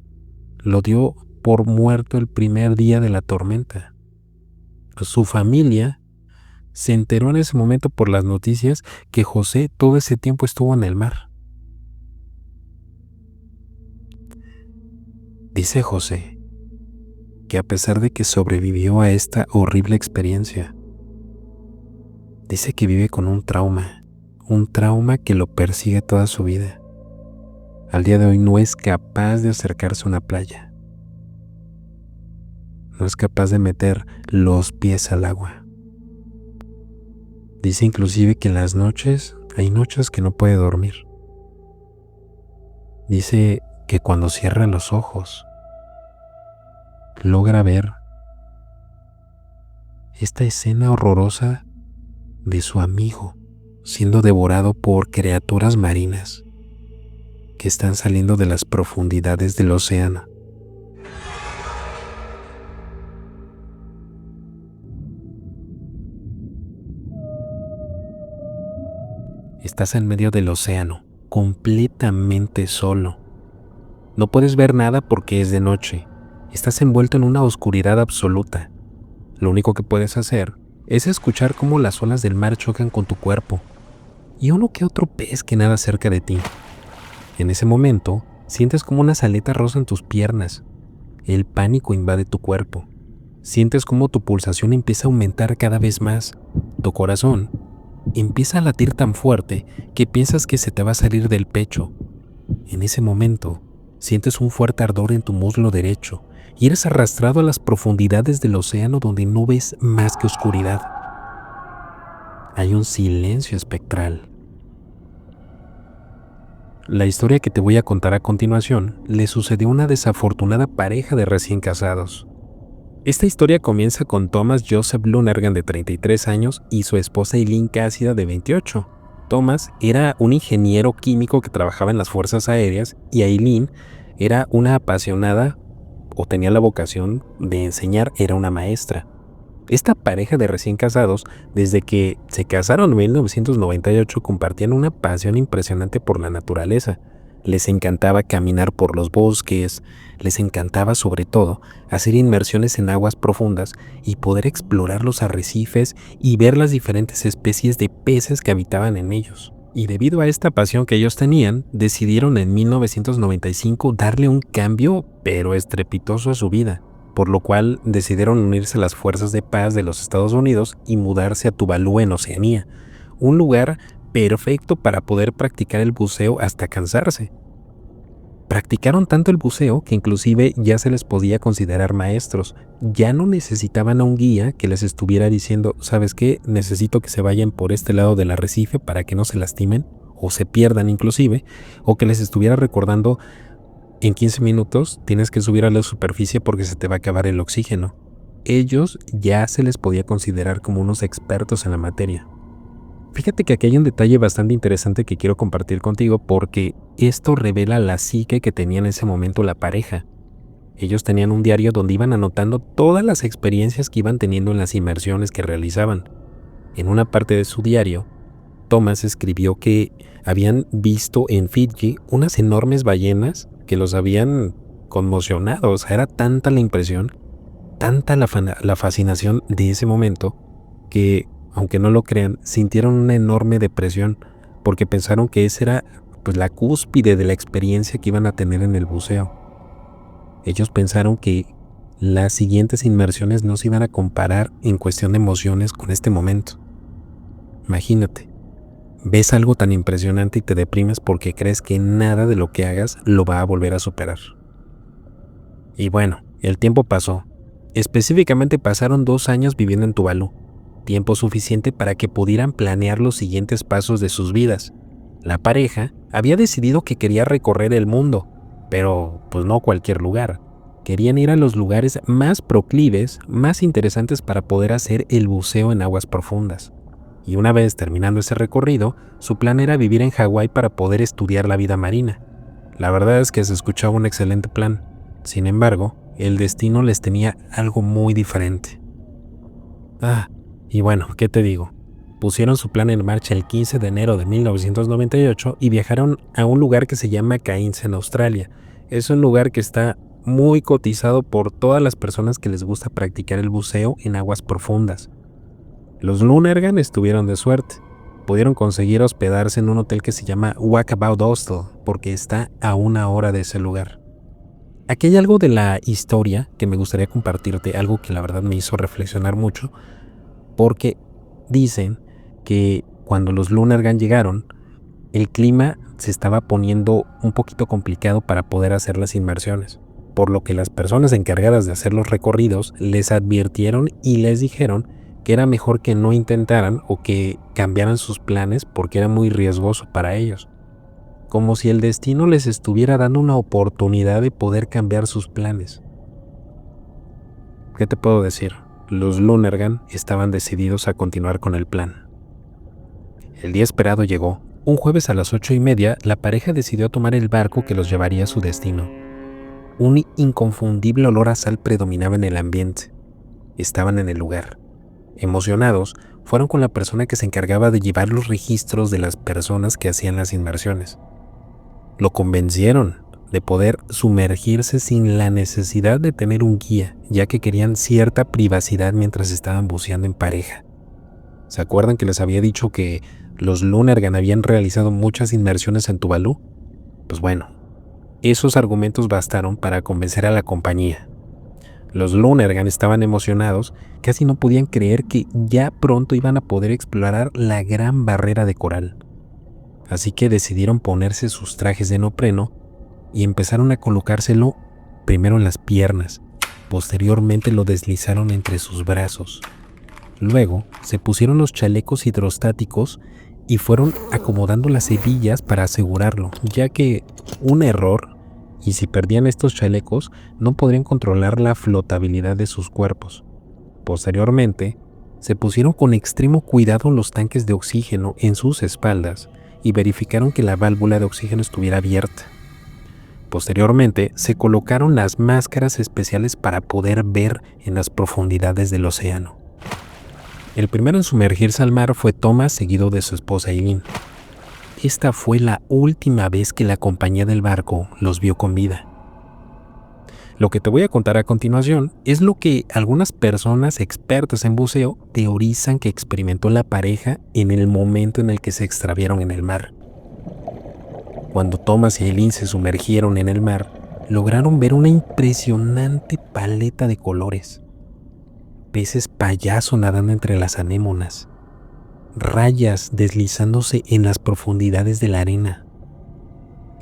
lo dio por muerto el primer día de la tormenta. Su familia se enteró en ese momento por las noticias que José todo ese tiempo estuvo en el mar. Dice José que a pesar de que sobrevivió a esta horrible experiencia, dice que vive con un trauma que lo persigue toda su vida. Al día de hoy no es capaz de acercarse a una playa. No es capaz de meter los pies al agua. Dice inclusive que en las noches, hay noches que no puede dormir. Dice que cuando cierra los ojos, logra ver esta escena horrorosa de su amigo siendo devorado por criaturas marinas que están saliendo de las profundidades del océano. Estás en medio del océano, completamente solo. No puedes ver nada porque es de noche. Estás envuelto en una oscuridad absoluta. Lo único que puedes hacer es escuchar cómo las olas del mar chocan con tu cuerpo y uno que otro pez que nada cerca de ti. En ese momento, sientes como unas aletas rozan tus piernas. El pánico invade tu cuerpo. Sientes como tu pulsación empieza a aumentar cada vez más. Tu corazón empieza a latir tan fuerte que piensas que se te va a salir del pecho. En ese momento, sientes un fuerte ardor en tu muslo derecho y eres arrastrado a las profundidades del océano donde no ves más que oscuridad. Hay un silencio espectral. La historia que te voy a contar a continuación le sucedió a una desafortunada pareja de recién casados. Esta historia comienza con Thomas Joseph Lonergan de 33 años y su esposa Eileen Cássida de 28. Thomas era un ingeniero químico que trabajaba en las fuerzas aéreas y Eileen era una apasionada o tenía la vocación de enseñar, era una maestra. Esta pareja de recién casados, desde que se casaron en 1998, compartían una pasión impresionante por la naturaleza. Les encantaba caminar por los bosques, les encantaba sobre todo hacer inmersiones en aguas profundas y poder explorar los arrecifes y ver las diferentes especies de peces que habitaban en ellos. Y debido a esta pasión que ellos tenían, decidieron en 1995 darle un cambio pero estrepitoso a su vida, por lo cual decidieron unirse a las fuerzas de paz de los Estados Unidos y mudarse a Tuvalu en Oceanía, un lugar perfecto para poder practicar el buceo hasta cansarse. Practicaron tanto el buceo que inclusive ya se les podía considerar maestros. Ya no necesitaban a un guía que les estuviera diciendo, ¿sabes qué? Necesito que se vayan por este lado del arrecife para que no se lastimen o se pierdan inclusive, o que les estuviera recordando en 15 minutos tienes que subir a la superficie porque se te va a acabar el oxígeno. Ellos ya se les podía considerar como unos expertos en la materia. Fíjate que aquí hay un detalle bastante interesante que quiero compartir contigo porque esto revela la psique que tenía en ese momento la pareja. Ellos tenían un diario donde iban anotando todas las experiencias que iban teniendo en las inmersiones que realizaban. En una parte de su diario, Thomas escribió que habían visto en Fiji unas enormes ballenas que los habían conmocionado. O sea, era tanta la impresión, tanta la fascinación de ese momento que, aunque no lo crean, sintieron una enorme depresión porque pensaron que esa era pues la cúspide de la experiencia que iban a tener en el buceo. Ellos pensaron que las siguientes inmersiones no se iban a comparar en cuestión de emociones con este momento. Imagínate. Ves algo tan impresionante y te deprimes porque crees que nada de lo que hagas lo va a volver a superar. Y bueno, el tiempo pasó. Específicamente pasaron 2 años viviendo en Tuvalu, tiempo suficiente para que pudieran planear los siguientes pasos de sus vidas. La pareja había decidido que quería recorrer el mundo, pero pues no cualquier lugar. Querían ir a los lugares más proclives, más interesantes para poder hacer el buceo en aguas profundas. Y una vez terminando ese recorrido, su plan era vivir en Hawái para poder estudiar la vida marina. La verdad es que se escuchaba un excelente plan. Sin embargo, el destino les tenía algo muy diferente. Y bueno, ¿qué te digo? Pusieron su plan en marcha el 15 de enero de 1998 y viajaron a un lugar que se llama Cairns en Australia. Es un lugar que está muy cotizado por todas las personas que les gusta practicar el buceo en aguas profundas. Los Lonergan estuvieron de suerte. Pudieron conseguir hospedarse en un hotel que se llama Walkabout Hostel porque está a 1 hora de ese lugar. Aquí hay algo de la historia que me gustaría compartirte, algo que la verdad me hizo reflexionar mucho, porque dicen que cuando los Lonergan llegaron, el clima se estaba poniendo un poquito complicado para poder hacer las inmersiones, por lo que las personas encargadas de hacer los recorridos les advirtieron y les dijeron que era mejor que no intentaran o que cambiaran sus planes porque era muy riesgoso para ellos. Como si el destino les estuviera dando una oportunidad de poder cambiar sus planes. ¿Qué te puedo decir? Los Lonergan estaban decididos a continuar con el plan. El día esperado llegó. Un jueves a las 8:30, la pareja decidió tomar el barco que los llevaría a su destino. Un inconfundible olor a sal predominaba en el ambiente. Estaban en el lugar. Emocionados, fueron con la persona que se encargaba de llevar los registros de las personas que hacían las inmersiones. Lo convencieron de poder sumergirse sin la necesidad de tener un guía, ya que querían cierta privacidad mientras estaban buceando en pareja. ¿Se acuerdan que les había dicho que los Lonergan habían realizado muchas inmersiones en Tuvalu? Pues bueno, esos argumentos bastaron para convencer a la compañía. Los Lonergan estaban emocionados, casi no podían creer que ya pronto iban a poder explorar la gran barrera de coral. Así que decidieron ponerse sus trajes de neopreno y empezaron a colocárselo primero en las piernas, posteriormente lo deslizaron entre sus brazos. Luego se pusieron los chalecos hidrostáticos y fueron acomodando las hebillas para asegurarlo, ya que un error, y si perdían estos chalecos, no podrían controlar la flotabilidad de sus cuerpos. Posteriormente, se pusieron con extremo cuidado los tanques de oxígeno en sus espaldas y verificaron que la válvula de oxígeno estuviera abierta. Posteriormente, se colocaron las máscaras especiales para poder ver en las profundidades del océano. El primero en sumergirse al mar fue Thomas, seguido de su esposa Eileen. Esta fue la última vez que la compañía del barco los vio con vida. Lo que te voy a contar a continuación es lo que algunas personas expertas en buceo teorizan que experimentó la pareja en el momento en el que se extraviaron en el mar. Cuando Thomas y Eileen se sumergieron en el mar, lograron ver una impresionante paleta de colores. Peces payaso nadando entre las anémonas, rayas deslizándose en las profundidades de la arena,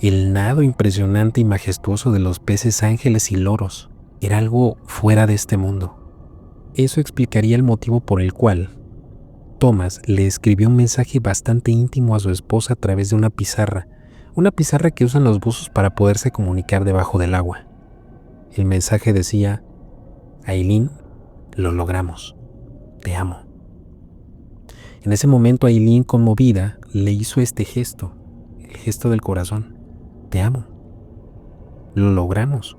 el nado impresionante y majestuoso de los peces ángeles y loros. Era algo fuera de este mundo. Eso explicaría el motivo por el cual Thomas le escribió un mensaje bastante íntimo a su esposa a través de una pizarra que usan los buzos para poderse comunicar debajo del agua. El mensaje decía: Eileen, lo logramos, te amo. En ese momento Eileen, conmovida, le hizo este gesto, el gesto del corazón: te amo, lo logramos.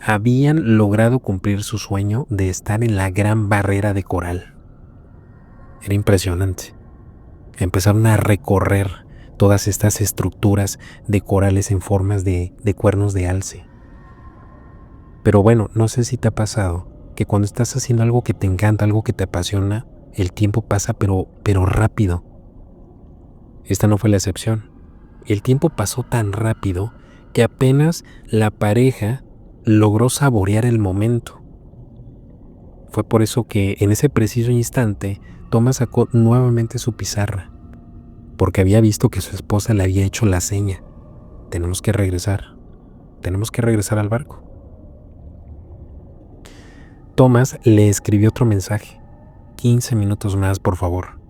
Habían logrado cumplir su sueño de estar en la gran barrera de coral. Era impresionante. Empezaron a recorrer todas estas estructuras de corales en formas de cuernos de alce. Pero bueno, no sé si te ha pasado que cuando estás haciendo algo que te encanta, algo que te apasiona, el tiempo pasa pero rápido. Esta no fue la excepción. El tiempo pasó tan rápido que apenas la pareja logró saborear el momento. Fue por eso que en ese preciso instante Thomas sacó nuevamente su pizarra porque había visto que su esposa le había hecho la seña. Tenemos que regresar al barco. Thomas le escribió otro mensaje. 15 minutos más, por favor.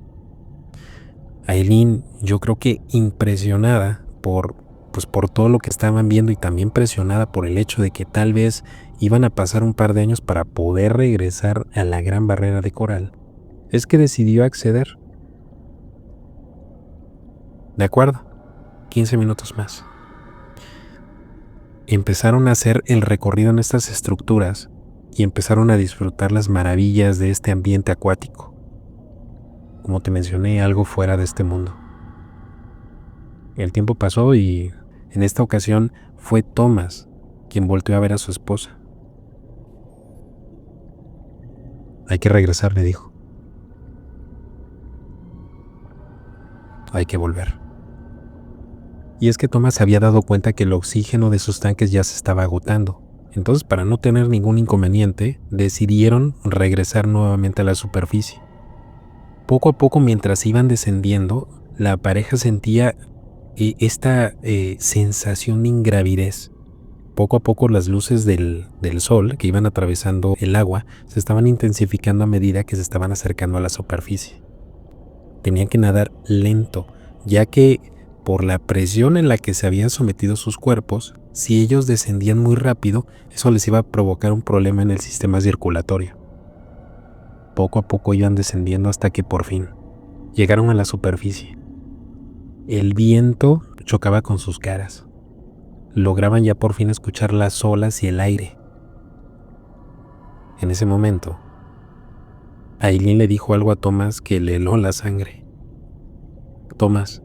Aileen, yo creo que impresionada por todo lo que estaban viendo y también presionada por el hecho de que tal vez iban a pasar un par de años para poder regresar a la Gran Barrera de Coral, es que decidió acceder. De acuerdo, 15 minutos más. Empezaron a hacer el recorrido en estas estructuras y empezaron a disfrutar las maravillas de este ambiente acuático. Como te mencioné, algo fuera de este mundo. El tiempo pasó y en esta ocasión fue Thomas quien volteó a ver a su esposa. Hay que regresar, le dijo. Hay que volver. Y es que Thomas se había dado cuenta que el oxígeno de sus tanques ya se estaba agotando. Entonces, para no tener ningún inconveniente, decidieron regresar nuevamente a la superficie. Poco a poco, mientras iban descendiendo, la pareja sentía esta sensación de ingravidez. Poco a poco las luces del sol que iban atravesando el agua se estaban intensificando a medida que se estaban acercando a la superficie. Tenían que nadar lento, ya que por la presión en la que se habían sometido sus cuerpos, si ellos descendían muy rápido, eso les iba a provocar un problema en el sistema circulatorio. Poco a poco iban descendiendo hasta que por fin llegaron a la superficie. El viento chocaba con sus caras. Lograban ya por fin escuchar las olas y el aire. En ese momento, Aileen le dijo algo a Thomas que le heló la sangre. Thomas,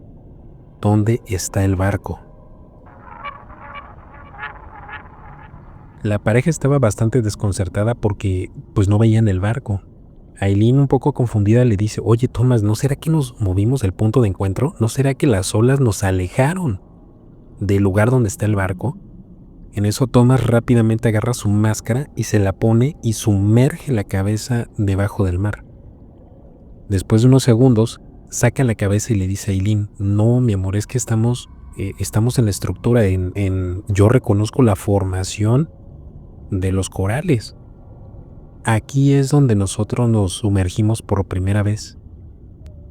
¿dónde está el barco? La pareja estaba bastante desconcertada porque pues no veían el barco. Aileen, un poco confundida, le dice, oye Thomas, ¿no será que nos movimos del punto de encuentro? ¿No será que las olas nos alejaron del lugar donde está el barco? En eso Thomas rápidamente agarra su máscara y se la pone y sumerge la cabeza debajo del mar. Después de unos segundos, saca la cabeza y le dice a Aileen, no, mi amor, es que estamos en la estructura, yo reconozco la formación de los corales. Aquí es donde nosotros nos sumergimos por primera vez.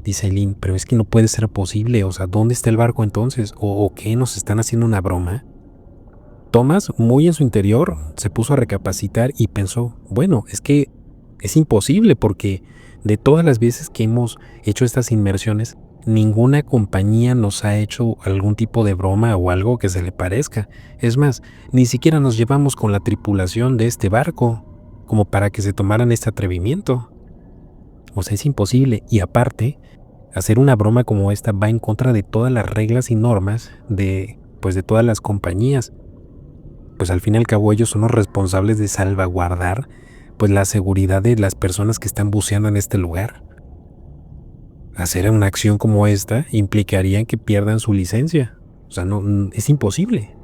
Dice Aileen, pero es que no puede ser posible, o sea, ¿dónde está el barco entonces? ¿O qué? ¿Nos están haciendo una broma? Thomas, muy en su interior, se puso a recapacitar y pensó, bueno, es que es imposible porque de todas las veces que hemos hecho estas inmersiones, ninguna compañía nos ha hecho algún tipo de broma o algo que se le parezca. Es más, ni siquiera nos llevamos con la tripulación de este barco como para que se tomaran este atrevimiento. O sea, es imposible. Y aparte, hacer una broma como esta va en contra de todas las reglas y normas de todas las compañías. Pues al fin y al cabo ellos son los responsables de salvaguardar pues la seguridad de las personas que están buceando en este lugar. Hacer una acción como esta implicaría que pierdan su licencia. O sea, no, es imposible.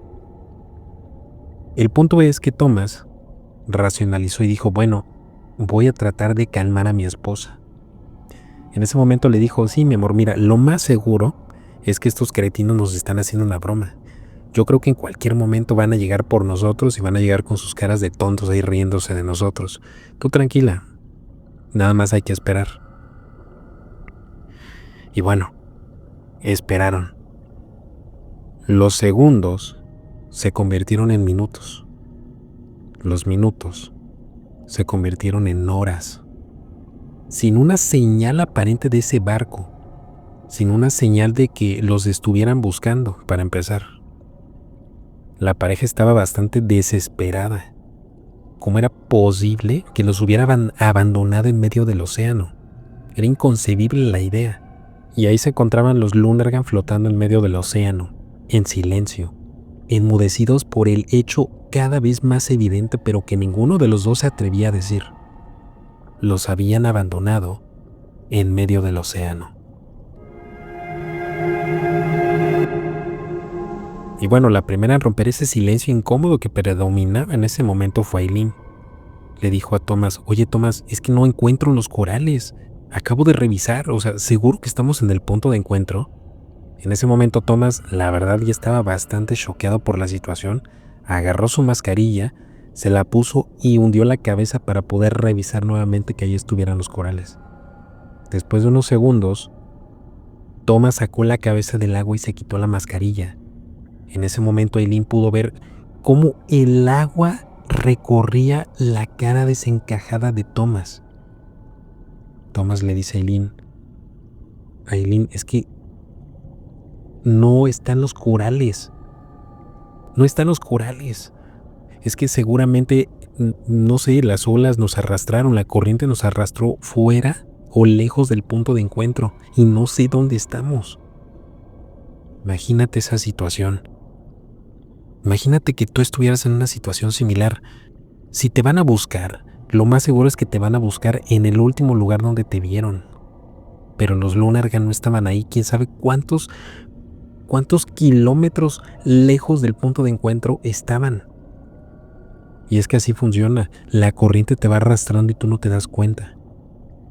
El punto es que Thomas racionalizó y dijo, bueno, voy a tratar de calmar a mi esposa. En ese momento le dijo, sí, mi amor, mira, lo más seguro es que estos cretinos nos están haciendo una broma. Yo creo que en cualquier momento van a llegar por nosotros y van a llegar con sus caras de tontos ahí riéndose de nosotros. Tú tranquila, nada más hay que esperar. Y bueno, esperaron. Los segundos se convirtieron en minutos. Los minutos se convirtieron en horas. Sin una señal aparente de ese barco. Sin una señal de que los estuvieran buscando, para empezar. La pareja estaba bastante desesperada. ¿Cómo era posible que los hubieran abandonado en medio del océano? Era inconcebible la idea. Y ahí se encontraban los Lonergan flotando en medio del océano, en silencio, enmudecidos por el hecho cada vez más evidente, pero que ninguno de los dos se atrevía a decir. Los habían abandonado en medio del océano. Y bueno, la primera en romper ese silencio incómodo que predominaba en ese momento fue Aileen. Le dijo a Thomas, oye Thomas, es que no encuentro los corales. Acabo de revisar, o sea, ¿seguro que estamos en el punto de encuentro? En ese momento Thomas, la verdad, ya estaba bastante choqueado por la situación. Agarró su mascarilla, se la puso y hundió la cabeza para poder revisar nuevamente que ahí estuvieran los corales. Después de unos segundos, Thomas sacó la cabeza del agua y se quitó la mascarilla. En ese momento Eileen pudo ver cómo el agua recorría la cara desencajada de Thomas. Thomas le dice a Eileen, es que no están los corales. No están los corales. Es que seguramente, no sé, las olas nos arrastraron, la corriente nos arrastró fuera o lejos del punto de encuentro y no sé dónde estamos. Imagínate esa situación. Imagínate que tú estuvieras en una situación similar. Si te van a buscar, lo más seguro es que te van a buscar en el último lugar donde te vieron. Pero los Lonergan no estaban ahí, quién sabe cuántos kilómetros lejos del punto de encuentro estaban. Y es que así funciona, la corriente te va arrastrando y tú no te das cuenta.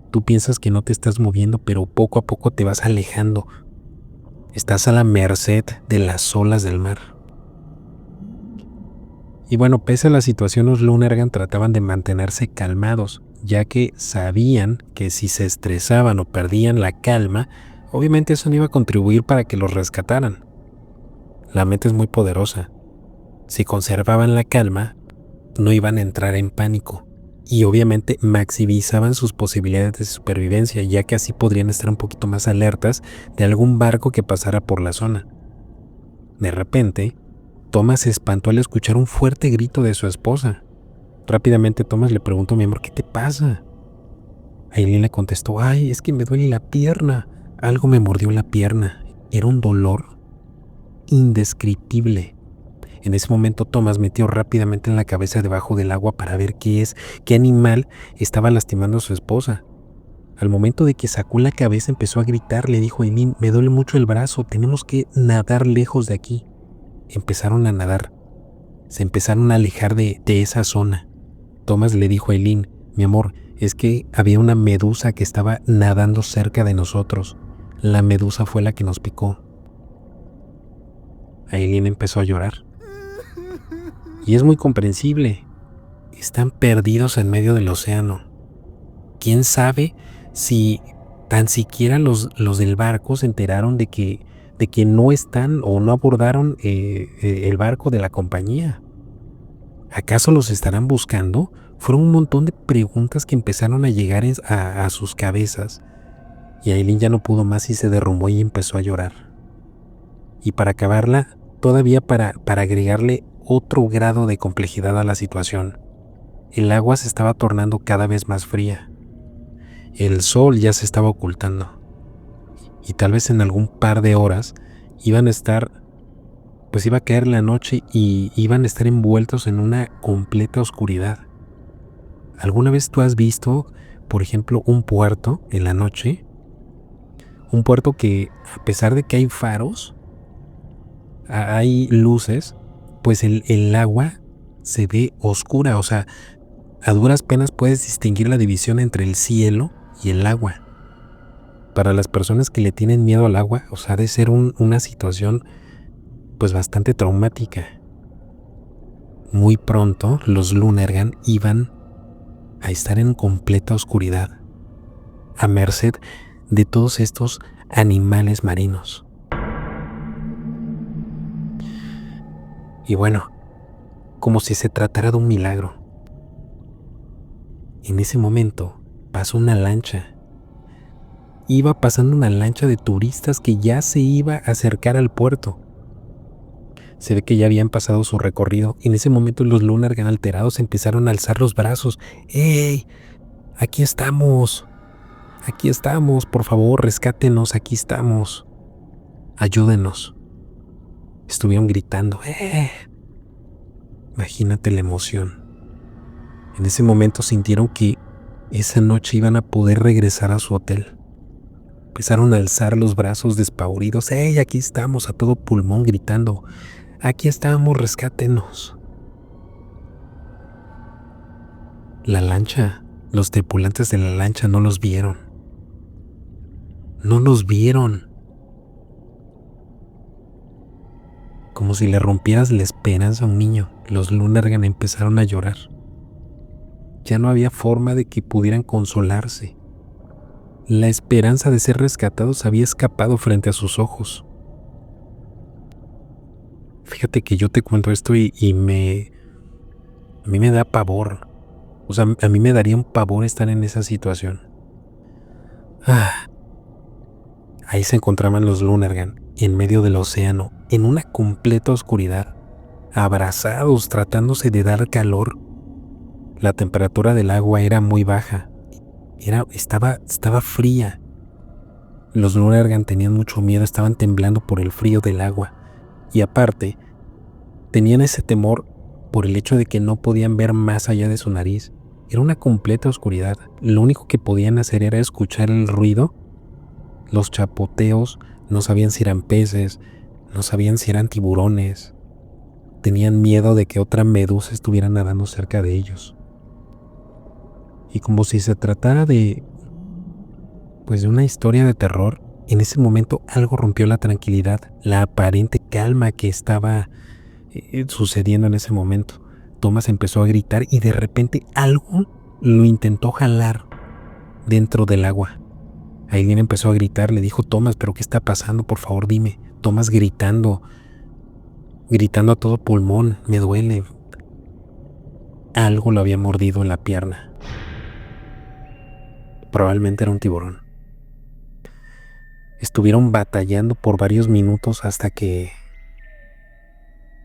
Tú piensas que no te estás moviendo, pero poco a poco te vas alejando. Estás a la merced de las olas del mar. Y bueno, pese a la situación, los Lonergan trataban de mantenerse calmados, ya que sabían que si se estresaban o perdían la calma, obviamente eso no iba a contribuir para que los rescataran. La mente es muy poderosa. Si conservaban la calma, no iban a entrar en pánico. Y obviamente maximizaban sus posibilidades de supervivencia, ya que así podrían estar un poquito más alertas de algún barco que pasara por la zona. De repente, Thomas se espantó al escuchar un fuerte grito de su esposa. Rápidamente Thomas le preguntó: mi amor, ¿qué te pasa? Eileen le contestó: ay, es que me duele la pierna. Algo me mordió la pierna. Era un dolor indescriptible. En ese momento Thomas metió rápidamente en la cabeza debajo del agua para ver qué animal estaba lastimando a su esposa. Al momento de que sacó la cabeza empezó a gritar, le dijo a Eileen: me duele mucho el brazo, tenemos que nadar lejos de aquí. Empezaron a nadar, se empezaron a alejar de esa zona. Thomas le dijo a Eileen: mi amor, es que había una medusa que estaba nadando cerca de nosotros. La medusa fue la que nos picó. Eileen empezó a llorar. Y es muy comprensible. Están perdidos en medio del océano. ¿Quién sabe si tan siquiera los del barco se enteraron de que no están o no abordaron el barco de la compañía? ¿Acaso los estarán buscando? Fueron un montón de preguntas que empezaron a llegar a sus cabezas. Y Eileen ya no pudo más y se derrumbó y empezó a llorar. Y para acabarla, todavía para agregarle otro grado de complejidad a la situación, el agua se estaba tornando cada vez más fría. El sol ya se estaba ocultando. Y tal vez en algún par de horas iban a estar, pues iba a caer la noche y iban a estar envueltos en una completa oscuridad. ¿Alguna vez tú has visto, por ejemplo, un puerto en la noche? Un puerto que, a pesar de que hay faros, hay luces, pues el agua se ve oscura. O sea, a duras penas puedes distinguir la división entre el cielo y el agua. Para las personas que le tienen miedo al agua, o sea, ha de ser una situación pues bastante traumática. Muy pronto los Lonergan iban a estar en completa oscuridad, a merced de todos estos animales marinos. Y bueno, como si se tratara de un milagro, en ese momento pasó una lancha. Iba pasando una lancha de turistas que ya se iba a acercar al puerto. Se ve que ya habían pasado su recorrido. En ese momento los Lonergan alterados empezaron a alzar los brazos. ¡Ey! ¡Aquí estamos! ¡Aquí estamos! Por favor, rescátenos, aquí estamos. Ayúdenos. Estuvieron gritando. Imagínate la emoción. En ese momento sintieron que esa noche iban a poder regresar a su hotel. Empezaron a alzar los brazos despavoridos. ¡Ey! Aquí estamos, a todo pulmón gritando. Aquí estamos, rescátenos. La lancha, los tripulantes de la lancha no los vieron. No los vieron. como si le rompieras la esperanza a un niño. Los Lonergan empezaron a llorar. Ya no había forma de que pudieran consolarse. La esperanza de ser rescatados había escapado frente a sus ojos. Fíjate que yo te cuento esto y a mí me da pavor. O sea, a mí me daría un pavor estar en esa situación. Ahí se encontraban los Lonergan, en medio del océano, en una completa oscuridad, abrazados, tratándose de dar calor. La temperatura del agua era muy baja. Estaba fría. Los Lonergan tenían mucho miedo, estaban temblando por el frío del agua. Y aparte, tenían ese temor por el hecho de que no podían ver más allá de su nariz. Era una completa oscuridad. Lo único que podían hacer era escuchar el ruido, los chapoteos. No sabían si eran peces, no sabían si eran tiburones. Tenían miedo de que otra medusa estuviera nadando cerca de ellos. Y como si se tratara de una historia de terror, en ese momento algo rompió la tranquilidad, la aparente calma que estaba sucediendo en ese momento. Thomas empezó a gritar y de repente algo lo intentó jalar dentro del agua. Alguien empezó a gritar, le dijo: Thomas, ¿pero qué está pasando? Por favor, dime. Thomas gritando a todo pulmón: me duele. Algo lo había mordido en la pierna. Probablemente era un tiburón. Estuvieron batallando por varios minutos hasta que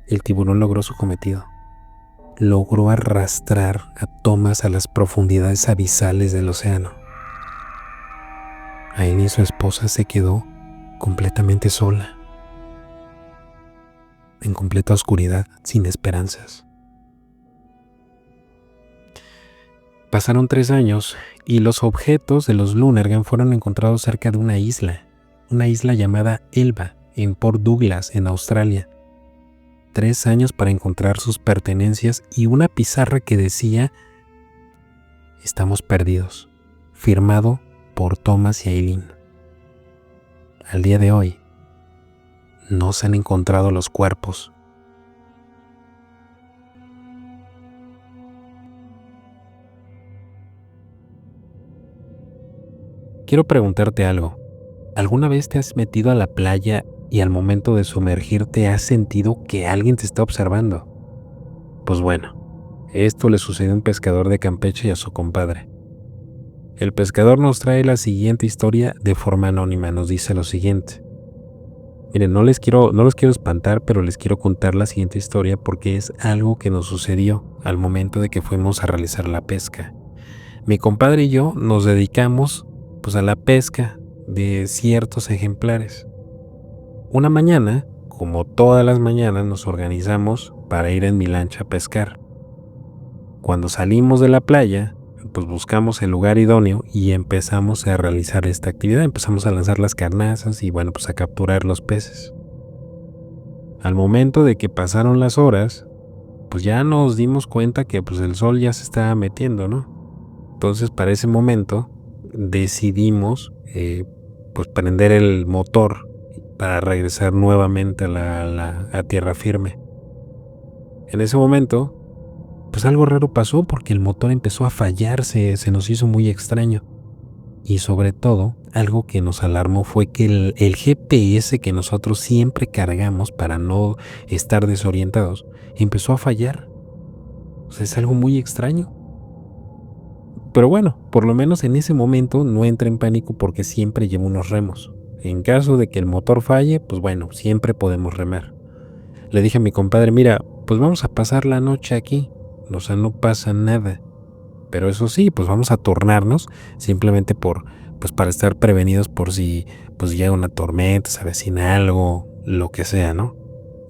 el tiburón logró su cometido. Logró arrastrar a Thomas a las profundidades abisales del océano. Él y su esposa se quedó completamente sola, en completa oscuridad, sin esperanzas. Pasaron 3 años y los objetos de los Lonergan fueron encontrados cerca de una isla llamada Elba, en Port Douglas, en Australia. 3 años para encontrar sus pertenencias y una pizarra que decía: estamos perdidos, firmado por Thomas y Eileen. Al día de hoy, no se han encontrado los cuerpos. Quiero preguntarte algo. ¿Alguna vez te has metido a la playa y al momento de sumergirte has sentido que alguien te está observando? Pues bueno, esto le sucedió a un pescador de Campeche y a su compadre. El pescador nos trae la siguiente historia de forma anónima. Nos dice lo siguiente. Miren, no los quiero espantar, pero les quiero contar la siguiente historia porque es algo que nos sucedió al momento de que fuimos a realizar la pesca. Mi compadre y yo nos dedicamos a la pesca de ciertos ejemplares. Una mañana, como todas las mañanas, nos organizamos para ir en mi lancha a pescar. Cuando salimos de la playa, buscamos el lugar idóneo y empezamos a realizar esta actividad. Empezamos a lanzar las carnazas y a capturar los peces. Al momento de que pasaron las horas, ya nos dimos cuenta que el sol ya se estaba metiendo, ¿no? Entonces, para ese momento decidimos prender el motor para regresar nuevamente a tierra firme. En ese momento, algo raro pasó porque el motor empezó a fallar, se nos hizo muy extraño. Y sobre todo, algo que nos alarmó fue que el GPS que nosotros siempre cargamos para no estar desorientados, empezó a fallar. Es algo muy extraño. Pero bueno, por lo menos en ese momento no entré en pánico porque siempre llevo unos remos. En caso de que el motor falle, siempre podemos remar. Le dije a mi compadre: mira, vamos a pasar la noche aquí. O sea, no pasa nada. Pero eso sí, vamos a turnarnos simplemente para estar prevenidos por si llega una tormenta, se avecina algo, lo que sea, ¿no?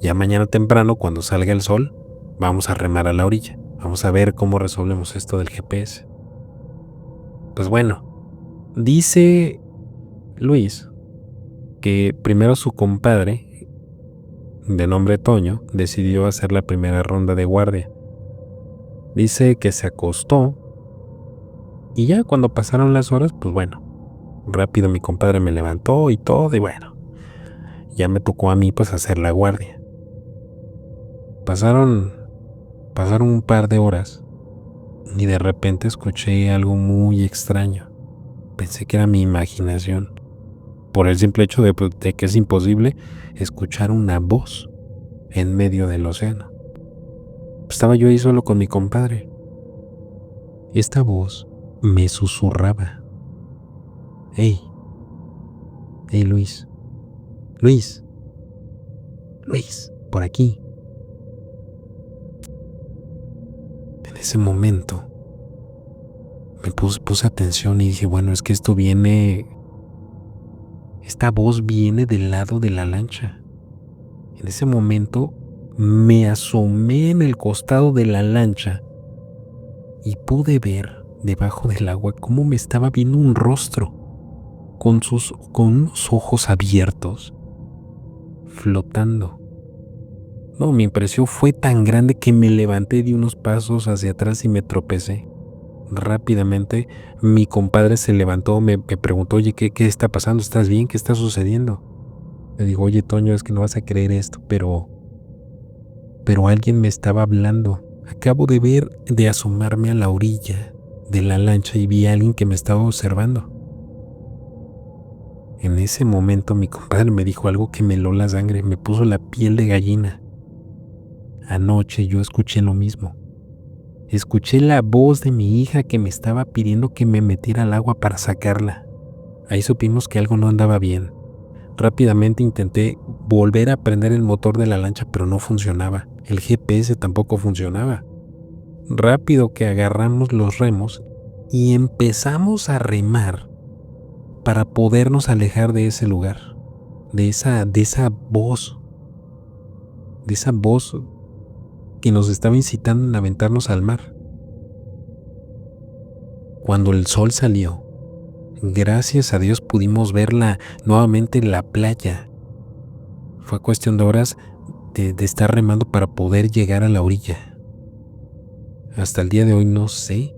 Ya mañana temprano, cuando salga el sol, vamos a remar a la orilla. Vamos a ver cómo resolvemos esto del GPS. Bueno, dice Luis que primero su compadre, de nombre Toño, decidió hacer la primera ronda de guardia. Dice que se acostó y ya cuando pasaron las horas, rápido mi compadre me levantó y todo, y ya me tocó a mí hacer la guardia. Pasaron un par de horas y de repente escuché algo muy extraño. Pensé que era mi imaginación, por el simple hecho de que es imposible escuchar una voz en medio del océano. Estaba yo ahí solo con mi compadre. Esta voz me susurraba: hey, hey Luis, Luis, Luis, por aquí. En ese momento me puse atención y dije, bueno, es que esta voz viene del lado de la lancha. En ese momento me asomé en el costado de la lancha y pude ver debajo del agua cómo me estaba viendo un rostro con unos ojos abiertos, flotando. No, mi impresión fue tan grande que me levanté de unos pasos hacia atrás y me tropecé. Rápidamente mi compadre se levantó, me preguntó, oye, ¿qué está pasando? ¿Estás bien? ¿Qué está sucediendo? Le digo, oye, Toño, es que no vas a creer esto, pero alguien me estaba hablando. Acabo de asomarme a la orilla de la lancha y vi a alguien que me estaba observando. En ese momento mi compadre me dijo algo que me heló la sangre, me puso la piel de gallina. Anoche yo escuché lo mismo. Escuché la voz de mi hija que me estaba pidiendo que me metiera al agua para sacarla. Ahí supimos que algo no andaba bien. Rápidamente intenté volver a prender el motor de la lancha, pero no funcionaba. El GPS tampoco funcionaba. Rápido que agarramos los remos y empezamos a remar para podernos alejar de ese lugar, de esa voz que nos estaba incitando a aventarnos al mar. Cuando el sol salió, gracias a Dios pudimos verla nuevamente en la playa. Fue cuestión de horas de estar remando para poder llegar a la orilla. Hasta el día de hoy no sé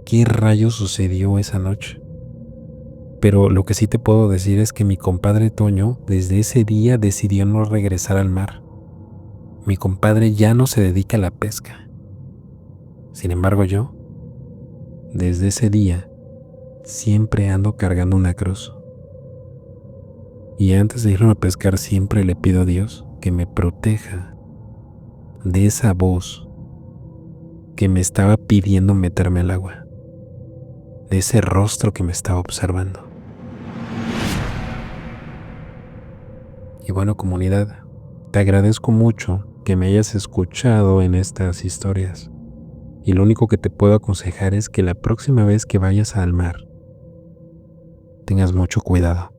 qué rayos sucedió esa noche. Pero lo que sí te puedo decir es que mi compadre Toño desde ese día decidió no regresar al mar. Mi compadre ya no se dedica a la pesca. Sin embargo, yo, desde ese día, siempre ando cargando una cruz. Y antes de irme a pescar siempre le pido a Dios que me proteja de esa voz que me estaba pidiendo meterme al agua, de ese rostro que me estaba observando. Y bueno, comunidad, te agradezco mucho que me hayas escuchado en estas historias. Y lo único que te puedo aconsejar es que la próxima vez que vayas al mar, tengas mucho cuidado.